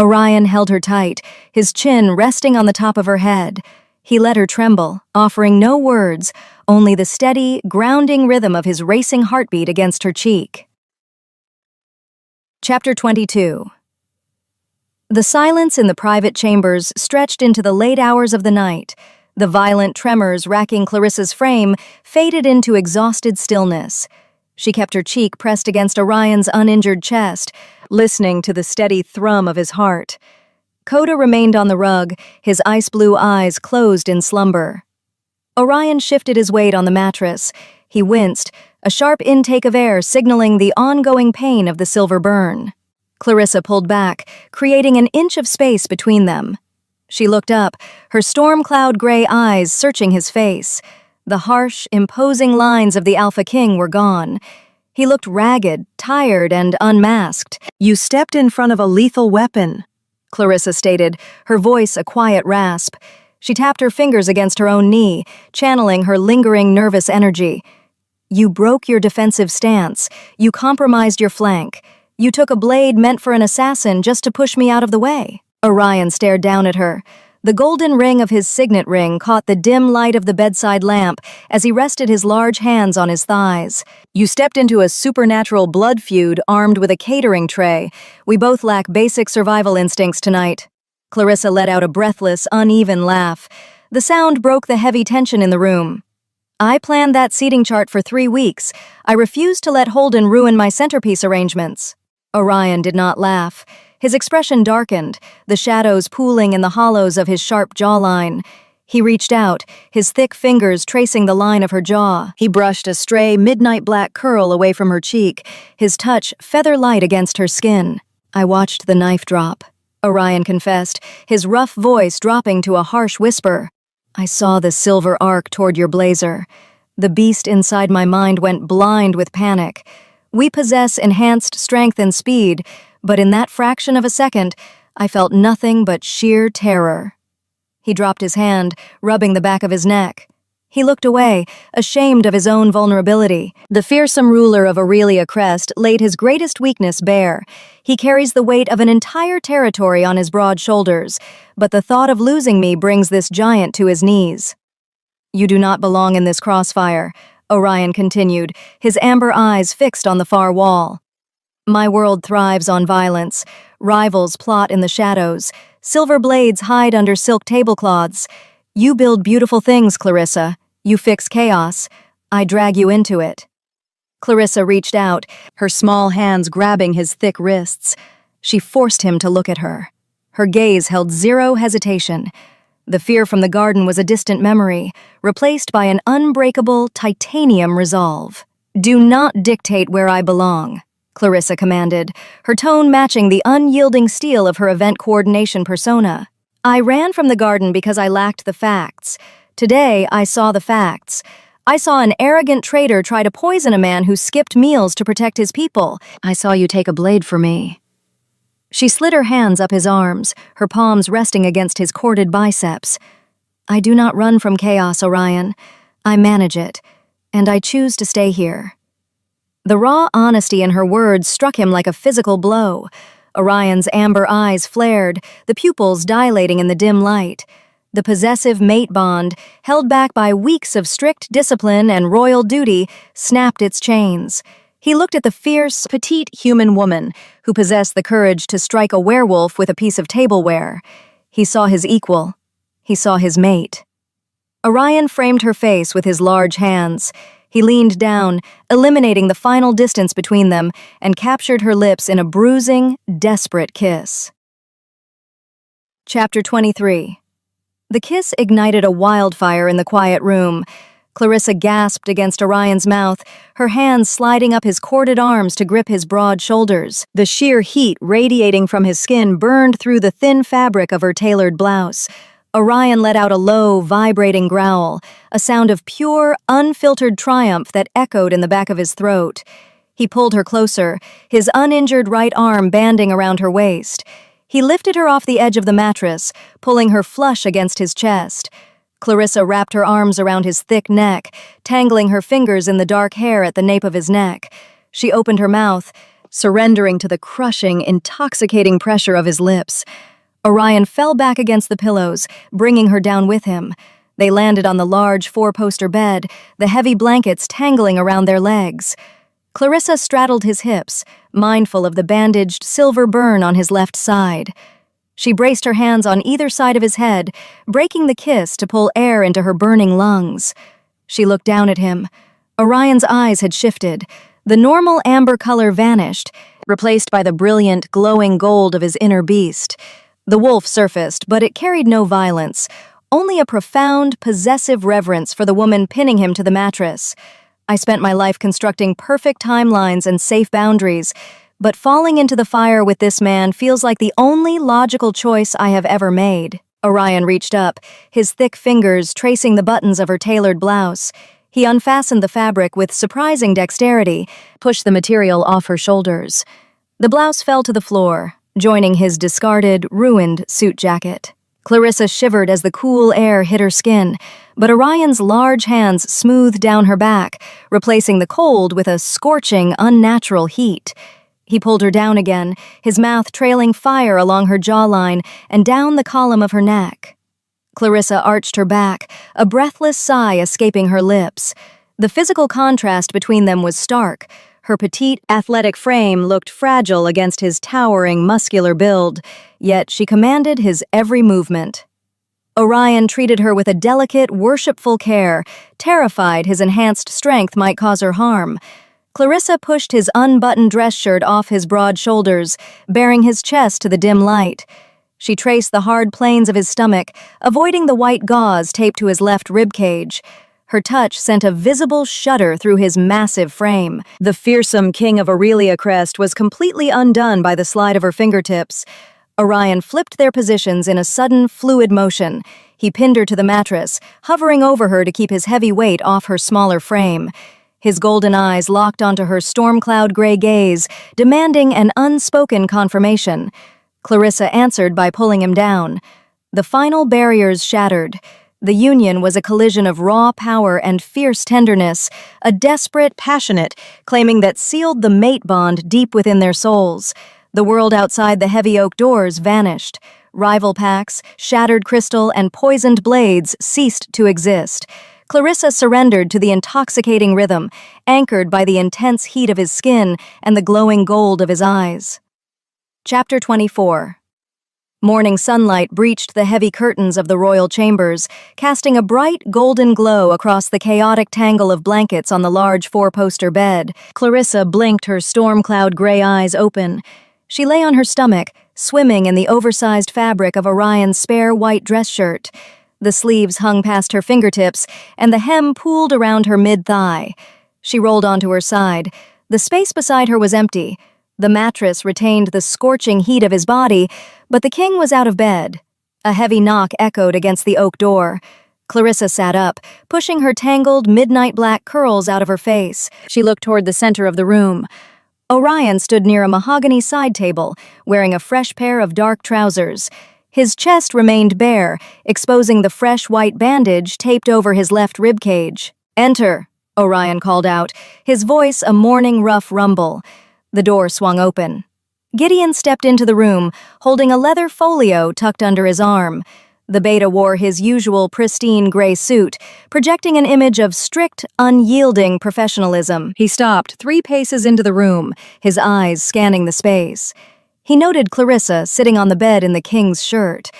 Orion held her tight, his chin resting on the top of her head. He let her tremble, offering no words, only the steady, grounding rhythm of his racing heartbeat against her cheek. Chapter 22. The silence in the private chambers stretched into the late hours of the night. The violent tremors racking Clarissa's frame faded into exhausted stillness. She kept her cheek pressed against Orion's uninjured chest, listening to the steady thrum of his heart. Coda remained on the rug, his ice-blue eyes closed in slumber. Orion shifted his weight on the mattress. He winced, a sharp intake of air signaling the ongoing pain of the silver burn. Clarissa pulled back, creating an inch of space between them. She looked up, her storm cloud gray eyes searching his face. The harsh, imposing lines of the Alpha King were gone. He looked ragged, tired, and unmasked. "You stepped in front of a lethal weapon," Clarissa stated, her voice a quiet rasp. She tapped her fingers against her own knee, channeling her lingering nervous energy. "You broke your defensive stance. You compromised your flank. You took a blade meant for an assassin just to push me out of the way." Orion stared down at her. The golden ring of his signet ring caught the dim light of the bedside lamp as he rested his large hands on his thighs. "You stepped into a supernatural blood feud armed with a catering tray. We both lack basic survival instincts tonight." Clarissa let out a breathless, uneven laugh. The sound broke the heavy tension in the room. "I planned that seating chart for 3 weeks. I refused to let Holden ruin my centerpiece arrangements." Orion did not laugh. His expression darkened, the shadows pooling in the hollows of his sharp jawline. He reached out, his thick fingers tracing the line of her jaw. He brushed a stray midnight black curl away from her cheek, his touch feather-light against her skin. I watched the knife drop. Orion confessed, his rough voice dropping to a harsh whisper. I saw the silver arc toward your blazer. The beast inside my mind went blind with panic. We possess enhanced strength and speed, but in that fraction of a second, I felt nothing but sheer terror. He dropped his hand, rubbing the back of his neck. He looked away, ashamed of his own vulnerability. The fearsome ruler of Aurelia Crest laid his greatest weakness bare. He carries the weight of an entire territory on his broad shoulders, but the thought of losing me brings this giant to his knees. You do not belong in this crossfire, Orion continued, his amber eyes fixed on the far wall. My world thrives on violence. Rivals plot in the shadows. Silver blades hide under silk tablecloths. You build beautiful things, Clarissa. You fix chaos. I drag you into it. Clarissa reached out, her small hands grabbing his thick wrists. She forced him to look at her. Her gaze held zero hesitation. The fear from the garden was a distant memory, replaced by an unbreakable titanium resolve. Do not dictate where I belong, Clarissa commanded, her tone matching the unyielding steel of her event coordination persona. I ran from the garden because I lacked the facts. Today, I saw the facts. I saw an arrogant traitor try to poison a man who skipped meals to protect his people. I saw you take a blade for me. She slid her hands up his arms, her palms resting against his corded biceps. I do not run from chaos, Orion. I manage it, and I choose to stay here. The raw honesty in her words struck him like a physical blow. Orion's amber eyes flared, the pupils dilating in the dim light. The possessive mate bond, held back by weeks of strict discipline and royal duty, snapped its chains. He looked at the fierce, petite human woman who possessed the courage to strike a werewolf with a piece of tableware. He saw his equal. He saw his mate. Orion framed her face with his large hands. He leaned down, eliminating the final distance between them, and captured her lips in a bruising, desperate kiss. Chapter 23. The kiss ignited a wildfire in the quiet room. Clarissa gasped against Orion's mouth, her hands sliding up his corded arms to grip his broad shoulders. The sheer heat radiating from his skin burned through the thin fabric of her tailored blouse. Orion let out a low, vibrating growl, a sound of pure, unfiltered triumph that echoed in the back of his throat. He pulled her closer, his uninjured right arm banding around her waist. He lifted her off the edge of the mattress, pulling her flush against his chest. Clarissa wrapped her arms around his thick neck, tangling her fingers in the dark hair at the nape of his neck. She opened her mouth, surrendering to the crushing, intoxicating pressure of his lips. Orion fell back against the pillows, bringing her down with him. They landed on the large four-poster bed, the heavy blankets tangling around their legs. Clarissa straddled his hips, mindful of the bandaged silver burn on his left side. She braced her hands on either side of his head, breaking the kiss to pull air into her burning lungs. She looked down at him. Orion's eyes had shifted. The normal amber color vanished, replaced by the brilliant, glowing gold of his inner beast. The wolf surfaced, but it carried no violence, only a profound, possessive reverence for the woman pinning him to the mattress. I spent my life constructing perfect timelines and safe boundaries, but falling into the fire with this man feels like the only logical choice I have ever made. Orion reached up, his thick fingers tracing the buttons of her tailored blouse. He unfastened the fabric with surprising dexterity, pushed the material off her shoulders. The blouse fell to the floor, joining his discarded, ruined suit jacket. Clarissa shivered as the cool air hit her skin, but Orion's large hands smoothed down her back, replacing the cold with a scorching, unnatural heat. He pulled her down again, his mouth trailing fire along her jawline and down the column of her neck. Clarissa arched her back, a breathless sigh escaping her lips. The physical contrast between them was stark. Her petite, athletic frame looked fragile against his towering, muscular build, yet she commanded his every movement. Orion treated her with a delicate, worshipful care, terrified his enhanced strength might cause her harm. Clarissa pushed his unbuttoned dress shirt off his broad shoulders, baring his chest to the dim light. She traced the hard planes of his stomach, avoiding the white gauze taped to his left ribcage. Her touch sent a visible shudder through his massive frame. The fearsome king of Aurelia Crest was completely undone by the slide of her fingertips. Orion flipped their positions in a sudden, fluid motion. He pinned her to the mattress, hovering over her to keep his heavy weight off her smaller frame. His golden eyes locked onto her storm-cloud gray gaze, demanding an unspoken confirmation. Clarissa answered by pulling him down. The final barriers shattered. The union was a collision of raw power and fierce tenderness, a desperate, passionate, claiming that sealed the mate bond deep within their souls. The world outside the heavy oak doors vanished. Rival packs, shattered crystal, and poisoned blades ceased to exist. Clarissa surrendered to the intoxicating rhythm, anchored by the intense heat of his skin and the glowing gold of his eyes. Chapter 24. Morning sunlight breached the heavy curtains of the royal chambers, casting a bright golden glow across the chaotic tangle of blankets on the large four-poster bed. Clarissa blinked, her storm-cloud gray eyes open. She lay on her stomach, swimming in the oversized fabric of Orion's spare white dress shirt. The sleeves hung past her fingertips, and the hem pooled around her mid-thigh. She rolled onto her side. The space beside her was empty. The mattress retained the scorching heat of his body, but the king was out of bed. A heavy knock echoed against the oak door. Clarissa sat up, pushing her tangled, midnight black curls out of her face. She looked toward the center of the room. Orion stood near a mahogany side table, wearing a fresh pair of dark trousers. His chest remained bare, exposing the fresh white bandage taped over his left ribcage. "Enter," Orion called out, his voice a morning rough rumble. The door swung open. Gideon stepped into the room, holding a leather folio tucked under his arm. The beta wore his usual pristine gray suit, projecting an image of strict, unyielding professionalism. He stopped 3 paces into the room, his eyes scanning the space. He noted Clarissa sitting on the bed in the king's shirt.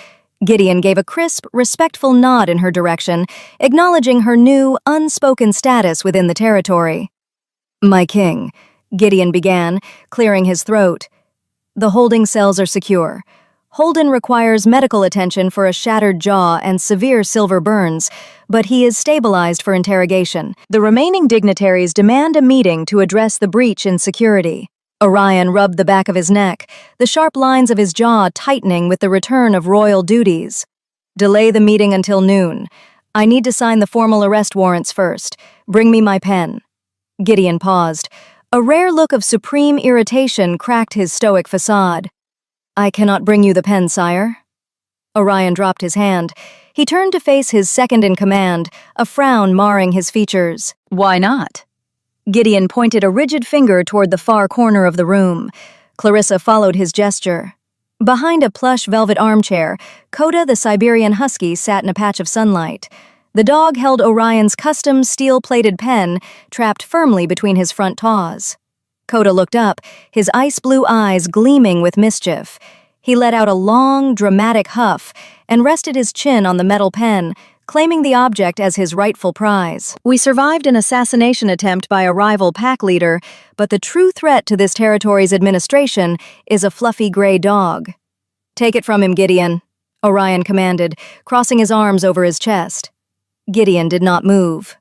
Gideon gave a crisp, respectful nod in her direction, acknowledging her new, unspoken status within the territory. "My king," Gideon began, clearing his throat. "The holding cells are secure. Holden requires medical attention for a shattered jaw and severe silver burns, but he is stabilized for interrogation. The remaining dignitaries demand a meeting to address the breach in security." Orion rubbed the back of his neck, the sharp lines of his jaw tightening with the return of royal duties. "Delay the meeting until noon. I need to sign the formal arrest warrants first. Bring me my pen." Gideon paused. A rare look of supreme irritation cracked his stoic facade. "I cannot bring you the pen, sire." Orion dropped his hand. He turned to face his second-in-command, a frown marring his features. "Why not?" Gideon pointed a rigid finger toward the far corner of the room. Clarissa followed his gesture. Behind a plush velvet armchair, Coda the Siberian husky sat in a patch of sunlight. The dog held Orion's custom steel-plated pen, trapped firmly between his front paws. Coda looked up, his ice-blue eyes gleaming with mischief. He let out a long, dramatic huff and rested his chin on the metal pen, claiming the object as his rightful prize. "We survived an assassination attempt by a rival pack leader, but the true threat to this territory's administration is a fluffy gray dog." "Take it from him, Gideon," Orion commanded, crossing his arms over his chest. Gideon did not move.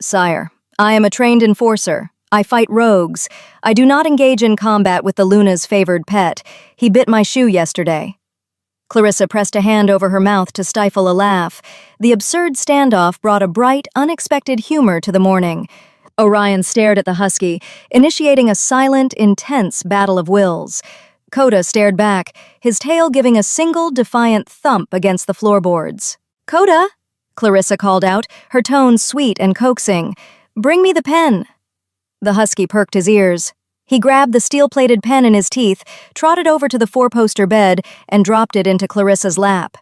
"Sire, I am a trained enforcer. I fight rogues. I do not engage in combat with the Luna's favored pet. He bit my shoe yesterday." Clarissa pressed a hand over her mouth to stifle a laugh. The absurd standoff brought a bright, unexpected humor to the morning. Orion stared at the husky, initiating a silent, intense battle of wills. Coda stared back, his tail giving a single, defiant thump against the floorboards. "Coda!" Clarissa called out, her tone sweet and coaxing. "Bring me the pen." The husky perked his ears. He grabbed the steel-plated pen in his teeth, trotted over to the four-poster bed, and dropped it into Clarissa's lap.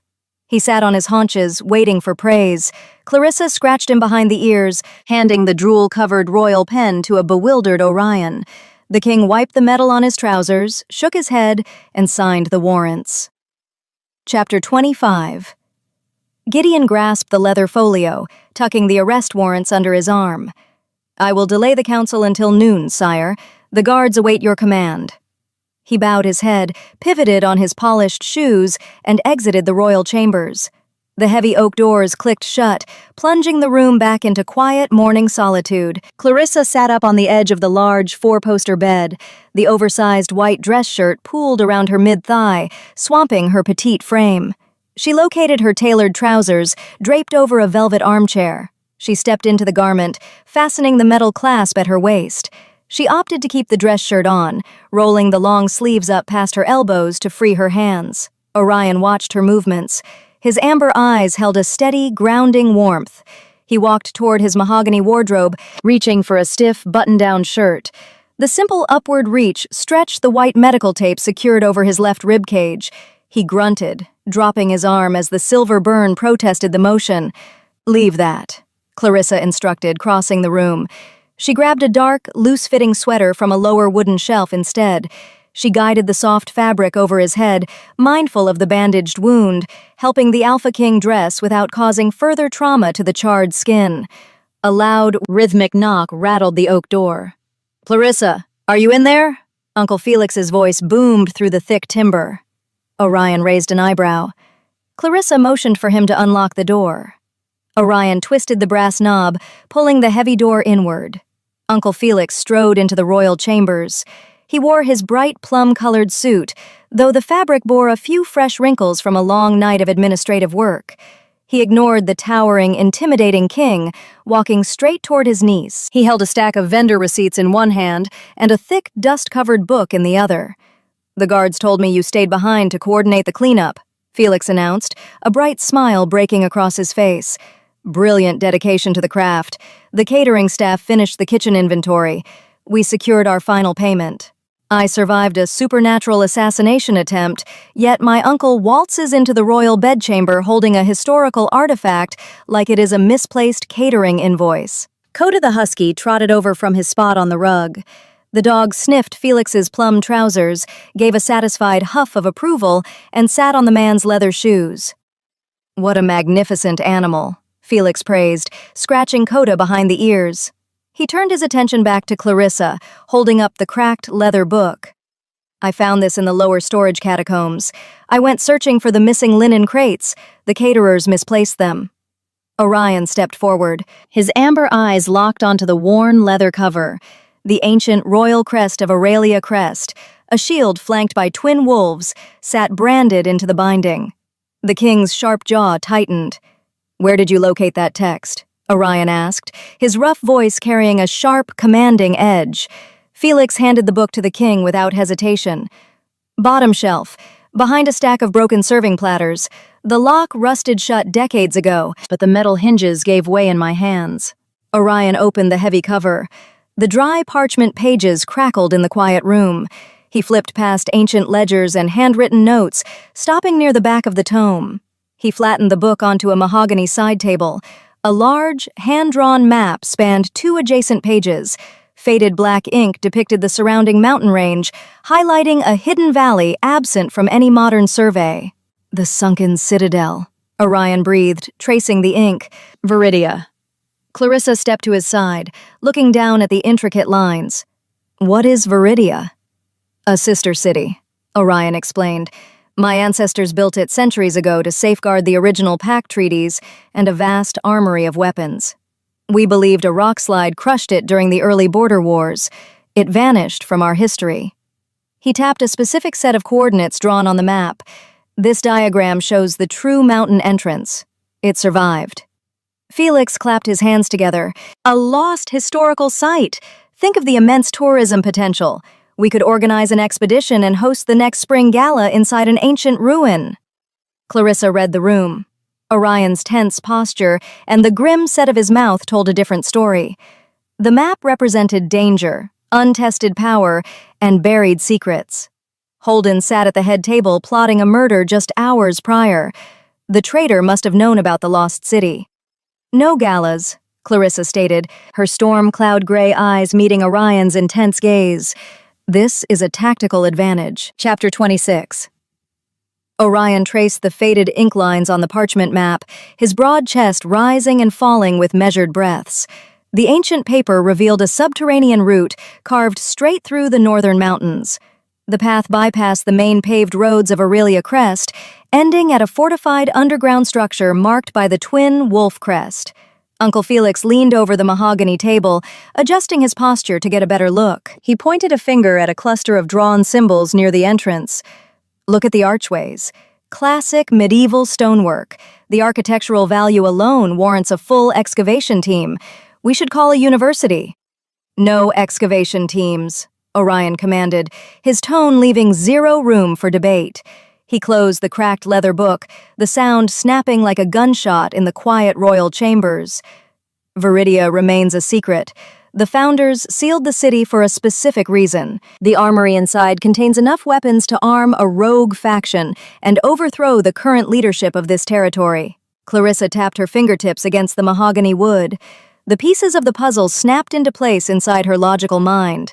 He sat on his haunches, waiting for praise. Clarissa scratched him behind the ears, handing the drool-covered royal pen to a bewildered Orion. The king wiped the metal on his trousers, shook his head, and signed the warrants. Chapter 25. Gideon grasped the leather folio, tucking the arrest warrants under his arm. "I will delay the council until noon, sire. The guards await your command." He bowed his head, pivoted on his polished shoes, and exited the royal chambers. The heavy oak doors clicked shut, plunging the room back into quiet morning solitude. Clarissa sat up on the edge of the large four-poster bed, the oversized white dress shirt pooled around her mid-thigh, swamping her petite frame. She located her tailored trousers, draped over a velvet armchair. She stepped into the garment, fastening the metal clasp at her waist. She opted to keep the dress shirt on, rolling the long sleeves up past her elbows to free her hands. Orion watched her movements. His amber eyes held a steady, grounding warmth. He walked toward his mahogany wardrobe, reaching for a stiff, button-down shirt. The simple upward reach stretched the white medical tape secured over his left rib cage. He grunted, dropping his arm as the silver burn protested the motion. "Leave that," Clarissa instructed, crossing the room. She grabbed a dark, loose-fitting sweater from a lower wooden shelf instead. She guided the soft fabric over his head, mindful of the bandaged wound, helping the Alpha King dress without causing further trauma to the charred skin. A loud, rhythmic knock rattled the oak door. "Clarissa, are you in there?" Uncle Felix's voice boomed through the thick timber. Orion raised an eyebrow. Clarissa motioned for him to unlock the door. Orion twisted the brass knob, pulling the heavy door inward. Uncle Felix strode into the royal chambers. He wore his bright plum-colored suit, though the fabric bore a few fresh wrinkles from a long night of administrative work. He ignored the towering, intimidating king, walking straight toward his niece. He held a stack of vendor receipts in one hand and a thick, dust-covered book in the other. "The guards told me you stayed behind to coordinate the cleanup," Felix announced, a bright smile breaking across his face. "Brilliant dedication to the craft. The catering staff finished the kitchen inventory. We secured our final payment. I survived a supernatural assassination attempt, yet my uncle waltzes into the royal bedchamber holding a historical artifact like it is a misplaced catering invoice." Coda the husky trotted over from his spot on the rug. The dog sniffed Felix's plum trousers, gave a satisfied huff of approval, and sat on the man's leather shoes. "What a magnificent animal," Felix praised, scratching Coda behind the ears. He turned his attention back to Clarissa, holding up the cracked leather book. "I found this in the lower storage catacombs. I went searching for the missing linen crates. The caterers misplaced them." Orion stepped forward, his amber eyes locked onto the worn leather cover. The ancient royal crest of Aurelia Crest, a shield flanked by twin wolves, sat branded into the binding. The king's sharp jaw tightened. "Where did you locate that text?" Orion asked, his rough voice carrying a sharp, commanding edge. Felix handed the book to the king without hesitation. "Bottom shelf, behind a stack of broken serving platters. The lock rusted shut decades ago, but the metal hinges gave way in my hands." Orion opened the heavy cover. The dry parchment pages crackled in the quiet room. He flipped past ancient ledgers and handwritten notes, stopping near the back of the tome. He flattened the book onto a mahogany side table. A large, hand-drawn map spanned 2 adjacent pages. Faded black ink depicted the surrounding mountain range, highlighting a hidden valley absent from any modern survey. "The sunken citadel," Orion breathed, tracing the ink. "Viridia." Clarissa stepped to his side, looking down at the intricate lines. "What is Viridia?" "A sister city," Orion explained. "My ancestors built it centuries ago to safeguard the original pact treaties and a vast armory of weapons. We believed a rockslide crushed it during the early border wars. It vanished from our history." He tapped a specific set of coordinates drawn on the map. "This diagram shows the true mountain entrance. It survived." Felix clapped his hands together. "A lost historical site! Think of the immense tourism potential. We could organize an expedition and host the next spring gala inside an ancient ruin." Clarissa read the room. Orion's tense posture and the grim set of his mouth told a different story. The map represented danger, untested power, and buried secrets. Holden sat at the head table plotting a murder just hours prior. The traitor must have known about the lost city. "No galas," Clarissa stated, her storm cloud gray eyes meeting Orion's intense gaze. "This is a tactical advantage." Chapter 26. Orion traced the faded ink lines on the parchment map, his broad chest rising and falling with measured breaths. The ancient paper revealed a subterranean route carved straight through the northern mountains. The path bypassed the main paved roads of Aurelia Crest, ending at a fortified underground structure marked by the twin wolf crest. Uncle Felix leaned over the mahogany table, adjusting his posture to get a better look. He pointed a finger at a cluster of drawn symbols near the entrance. Look at the archways. Classic medieval stonework. The architectural value alone warrants a full excavation team. We should call a university. No excavation teams, Orion commanded, his tone leaving zero room for debate. He closed the cracked leather book, the sound snapping like a gunshot in the quiet royal chambers. Viridia remains a secret. The founders sealed the city for a specific reason. The armory inside contains enough weapons to arm a rogue faction and overthrow the current leadership of this territory. Clarissa tapped her fingertips against the mahogany wood. The pieces of the puzzle snapped into place inside her logical mind.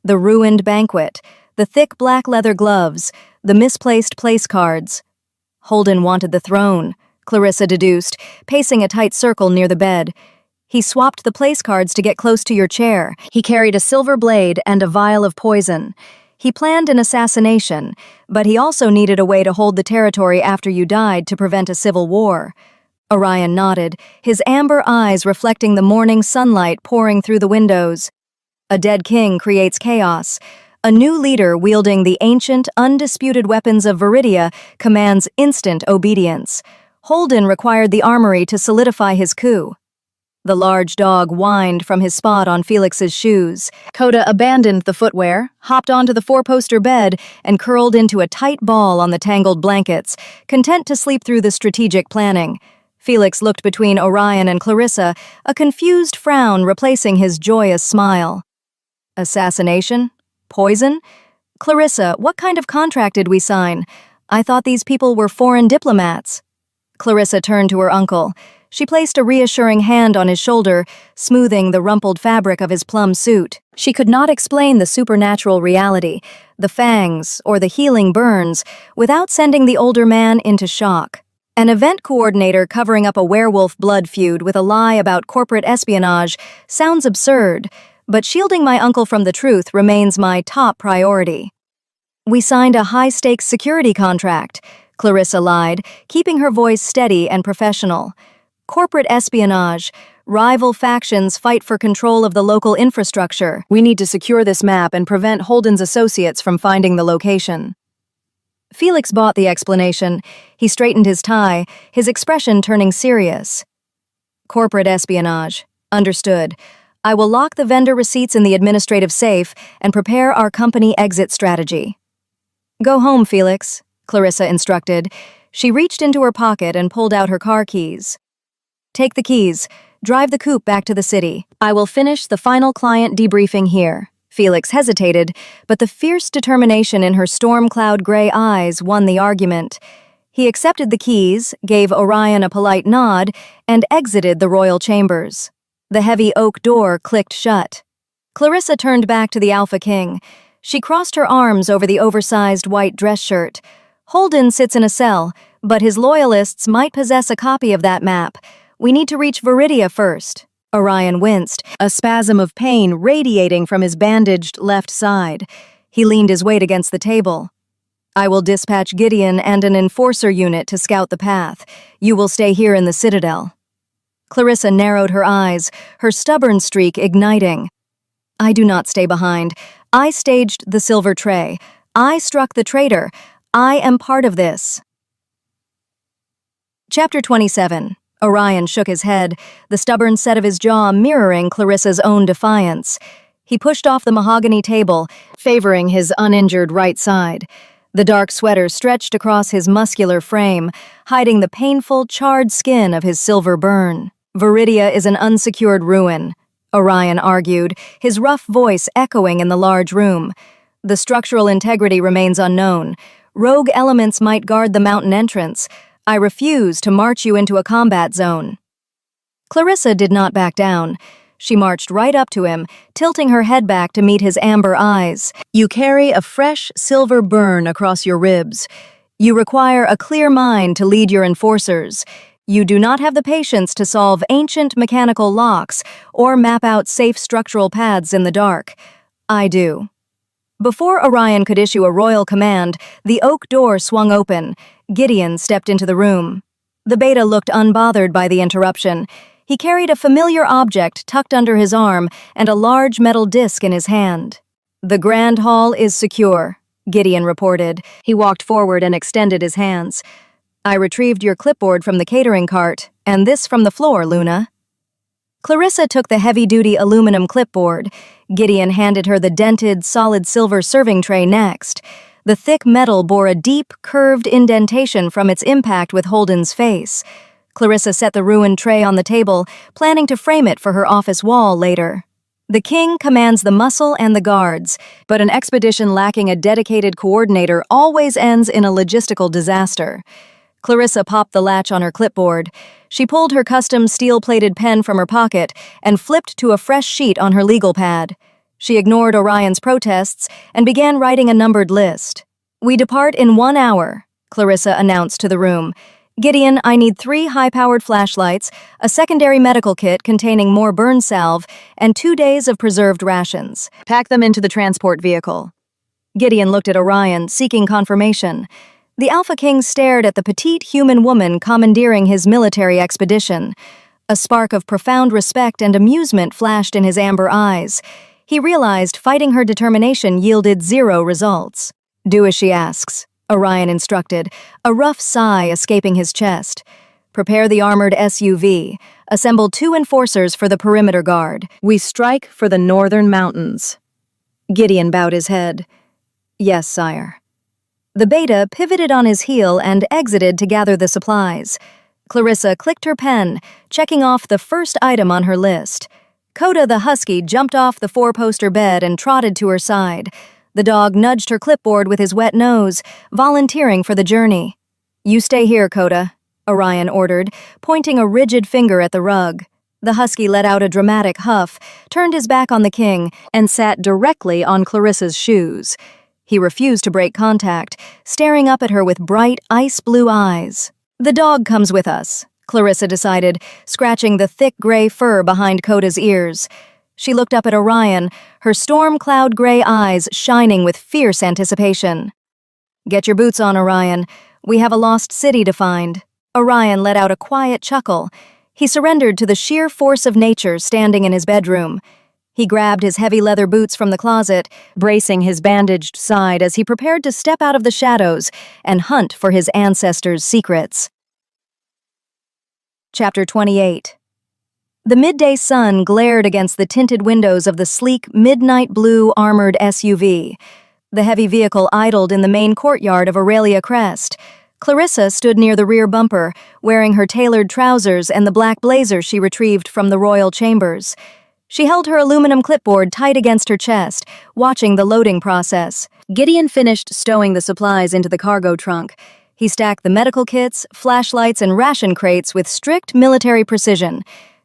The ruined banquet, the thick black leather gloves, the misplaced place cards. Holden wanted the throne, Clarissa deduced, pacing a tight circle near the bed. He swapped the place cards to get close to your chair. He carried a silver blade and a vial of poison. He planned an assassination, but he also needed a way to hold the territory after you died to prevent a civil war. Orion nodded, his amber eyes reflecting the morning sunlight pouring through the windows. A dead king creates chaos. A new leader wielding the ancient, undisputed weapons of Viridia commands instant obedience. Holden required the armory to solidify his coup. The large dog whined from his spot on Felix's shoes. Coda abandoned the footwear, hopped onto the four-poster bed, and curled into a tight ball on the tangled blankets, content to sleep through the strategic planning. Felix looked between Orion and Clarissa, a confused frown replacing his joyous smile. Assassination? Poison? Clarissa, what kind of contract did we sign? I thought these people were foreign diplomats. Clarissa turned to her uncle. She placed a reassuring hand on his shoulder, smoothing the rumpled fabric of his plum suit. She could not explain the supernatural reality, the fangs, or the healing burns, without sending the older man into shock. An event coordinator covering up a werewolf blood feud with a lie about corporate espionage sounds absurd, but shielding my uncle from the truth remains my top priority. We signed a high-stakes security contract, Clarissa lied, keeping her voice steady and professional. Corporate espionage. Rival factions fight for control of the local infrastructure. We need to secure this map and prevent Holden's associates from finding the location. Felix bought the explanation. He straightened his tie, his expression turning serious. Corporate espionage. Understood. I will lock the vendor receipts in the administrative safe and prepare our company exit strategy. Go home, Felix, Clarissa instructed. She reached into her pocket and pulled out her car keys. Take the keys. Drive the coupe back to the city. I will finish the final client debriefing here. Felix hesitated, but the fierce determination in her storm cloud gray eyes won the argument. He accepted the keys, gave Orion a polite nod, and exited the royal chambers. The heavy oak door clicked shut. Clarissa turned back to the Alpha King. She crossed her arms over the oversized white dress shirt. Holden sits in a cell, but his loyalists might possess a copy of that map. We need to reach Viridia first. Orion winced, a spasm of pain radiating from his bandaged left side. He leaned his weight against the table. I will dispatch Gideon and an enforcer unit to scout the path. You will stay here in the Citadel. Clarissa narrowed her eyes, her stubborn streak igniting. I do not stay behind. I staged the silver tray. I struck the traitor. I am part of this. Chapter 27. Orion shook his head, the stubborn set of his jaw mirroring Clarissa's own defiance. He pushed off the mahogany table, favoring his uninjured right side. The dark sweater stretched across his muscular frame, hiding the painful, charred skin of his silver burn. Viridia is an unsecured ruin, Orion argued, his rough voice echoing in the large room. The structural integrity remains unknown. Rogue elements might guard the mountain entrance. I refuse to march you into a combat zone. Clarissa did not back down. She marched right up to him, tilting her head back to meet his amber eyes. You carry a fresh silver burn across your ribs. You require a clear mind to lead your enforcers. You do not have the patience to solve ancient mechanical locks or map out safe structural paths in the dark. I do. Before Orion could issue a royal command, the oak door swung open. Gideon stepped into the room. The beta looked unbothered by the interruption. He carried a familiar object tucked under his arm and a large metal disc in his hand. "The Grand Hall is secure," Gideon reported. He walked forward and extended his hands. "I retrieved your clipboard from the catering cart, and this from the floor, Luna." Clarissa took the heavy-duty aluminum clipboard. Gideon handed her the dented, solid silver serving tray next. The thick metal bore a deep, curved indentation from its impact with Holden's face. Clarissa set the ruined tray on the table, planning to frame it for her office wall later. The king commands the muscle and the guards, but an expedition lacking a dedicated coordinator always ends in a logistical disaster. Clarissa popped the latch on her clipboard. She pulled her custom steel-plated pen from her pocket and flipped to a fresh sheet on her legal pad. She ignored Orion's protests and began writing a numbered list. "We depart in 1 hour," Clarissa announced to the room. "Gideon, I need 3 high-powered flashlights, a secondary medical kit containing more burn salve, and 2 days of preserved rations. Pack them into the transport vehicle." Gideon looked at Orion, seeking confirmation. The Alpha King stared at the petite human woman commandeering his military expedition. A spark of profound respect and amusement flashed in his amber eyes. He realized fighting her determination yielded 0 results. "Do as she asks," Orion instructed, a rough sigh escaping his chest. "Prepare the armored SUV. Assemble 2 enforcers for the perimeter guard. We strike for the northern mountains." Gideon bowed his head. "Yes, sire." The beta pivoted on his heel and exited to gather the supplies. Clarissa clicked her pen, checking off the first item on her list. Coda the husky jumped off the 4-poster bed and trotted to her side. The dog nudged her clipboard with his wet nose, volunteering for the journey. "You stay here, Coda," Orion ordered, pointing a rigid finger at the rug. The husky let out a dramatic huff, turned his back on the king, and sat directly on Clarissa's shoes. He refused to break contact, staring up at her with bright, ice-blue eyes. "The dog comes with us," Clarissa decided, scratching the thick gray fur behind Coda's ears. She looked up at Orion, her storm cloud gray eyes shining with fierce anticipation. "Get your boots on, Orion. We have a lost city to find." Orion let out a quiet chuckle. He surrendered to the sheer force of nature standing in his bedroom. He grabbed his heavy leather boots from the closet, bracing his bandaged side as he prepared to step out of the shadows and hunt for his ancestors' secrets. Chapter 28. The midday sun glared against the tinted windows of the sleek, midnight blue armored SUV. The heavy vehicle idled in the main courtyard of Aurelia Crest. Clarissa stood near the rear bumper, wearing her tailored trousers and the black blazer she retrieved from the royal chambers. She held her aluminum clipboard tight against her chest, watching the loading process. Gideon finished stowing the supplies into the cargo trunk. He stacked the medical kits, flashlights, and ration crates with strict military precision.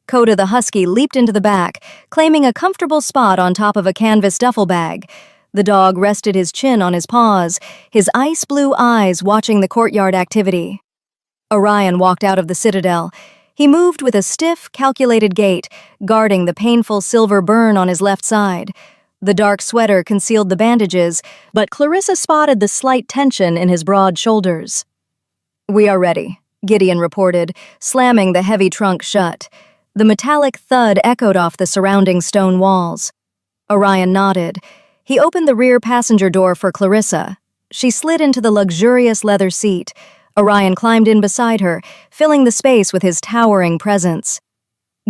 Coda the husky leaped into the back, claiming a comfortable spot on top of a canvas duffel bag. The dog rested his chin on his paws, his ice-blue eyes watching the courtyard activity. Orion walked out of the citadel. He moved with a stiff, calculated gait, guarding the painful silver burn on his left side. The dark sweater concealed the bandages, but Clarissa spotted the slight tension in his broad shoulders. "We are ready," Gideon reported, slamming the heavy trunk shut. The metallic thud echoed off the surrounding stone walls. Orion nodded. He opened the rear passenger door for Clarissa. She slid into the luxurious leather seat. Orion climbed in beside her, filling the space with his towering presence.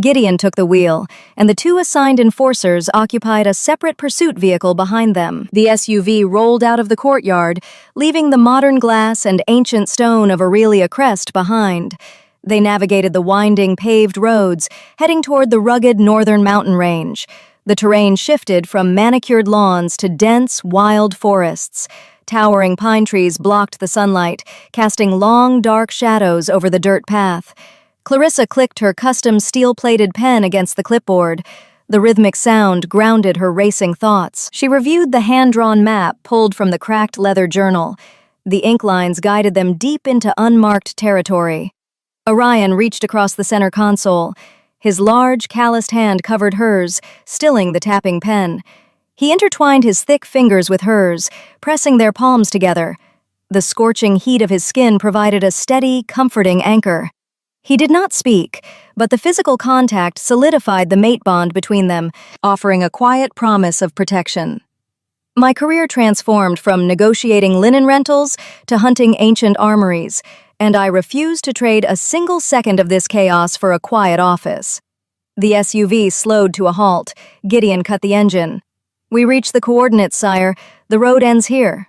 Gideon took the wheel, and the 2 assigned enforcers occupied a separate pursuit vehicle behind them. The SUV rolled out of the courtyard, leaving the modern glass and ancient stone of Aurelia Crest behind. They navigated the winding paved roads, heading toward the rugged northern mountain range. The terrain shifted from manicured lawns to dense, wild forests. Towering pine trees blocked the sunlight, casting long, dark shadows over the dirt path. Clarissa clicked her custom steel-plated pen against the clipboard. The rhythmic sound grounded her racing thoughts. She reviewed the hand-drawn map pulled from the cracked leather journal. The ink lines guided them deep into unmarked territory. Orion reached across the center console. His large, calloused hand covered hers, stilling the tapping pen. He intertwined his thick fingers with hers, pressing their palms together. The scorching heat of his skin provided a steady, comforting anchor. He did not speak, but the physical contact solidified the mate bond between them, offering a quiet promise of protection. My career transformed from negotiating linen rentals to hunting ancient armories, and I refused to trade a single second of this chaos for a quiet office. The SUV slowed to a halt. Gideon cut the engine. "We reached the coordinates, sire. The road ends here."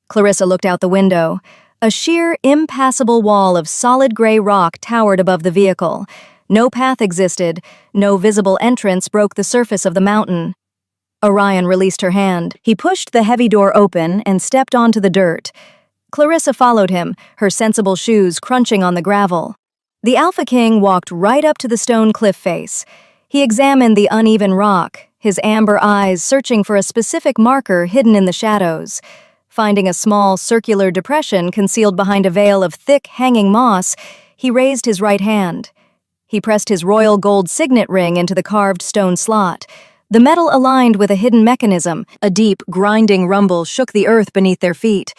Clarissa looked out the window. A sheer, impassable wall of solid gray rock towered above the vehicle. No path existed. No visible entrance broke the surface of the mountain. Orion released her hand. He pushed the heavy door open and stepped onto the dirt. Clarissa followed him, her sensible shoes crunching on the gravel. The Alpha King walked right up to the stone cliff face. He examined the uneven rock, his amber eyes searching for a specific marker hidden in the shadows. Finding a small, circular depression concealed behind a veil of thick, hanging moss, he raised his right hand. He pressed his royal gold signet ring into the carved stone slot. The metal aligned with a hidden mechanism. A deep, grinding rumble shook the earth beneath their feet.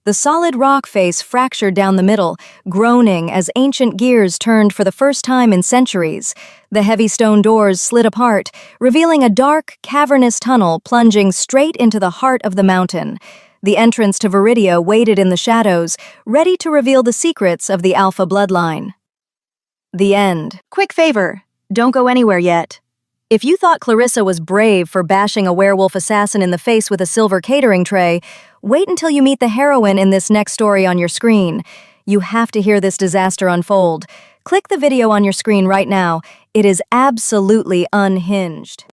The solid rock face fractured down the middle, groaning as ancient gears turned for the first time in centuries. The heavy stone doors slid apart, revealing a dark, cavernous tunnel plunging straight into the heart of the mountain. The entrance to Viridia waited in the shadows, ready to reveal the secrets of the Alpha bloodline. The end. Quick favor, don't go anywhere yet. If you thought Clarissa was brave for bashing a werewolf assassin in the face with a silver catering tray, wait until you meet the heroine in this next story on your screen. You have to hear this disaster unfold. Click the video on your screen right now. It is absolutely unhinged.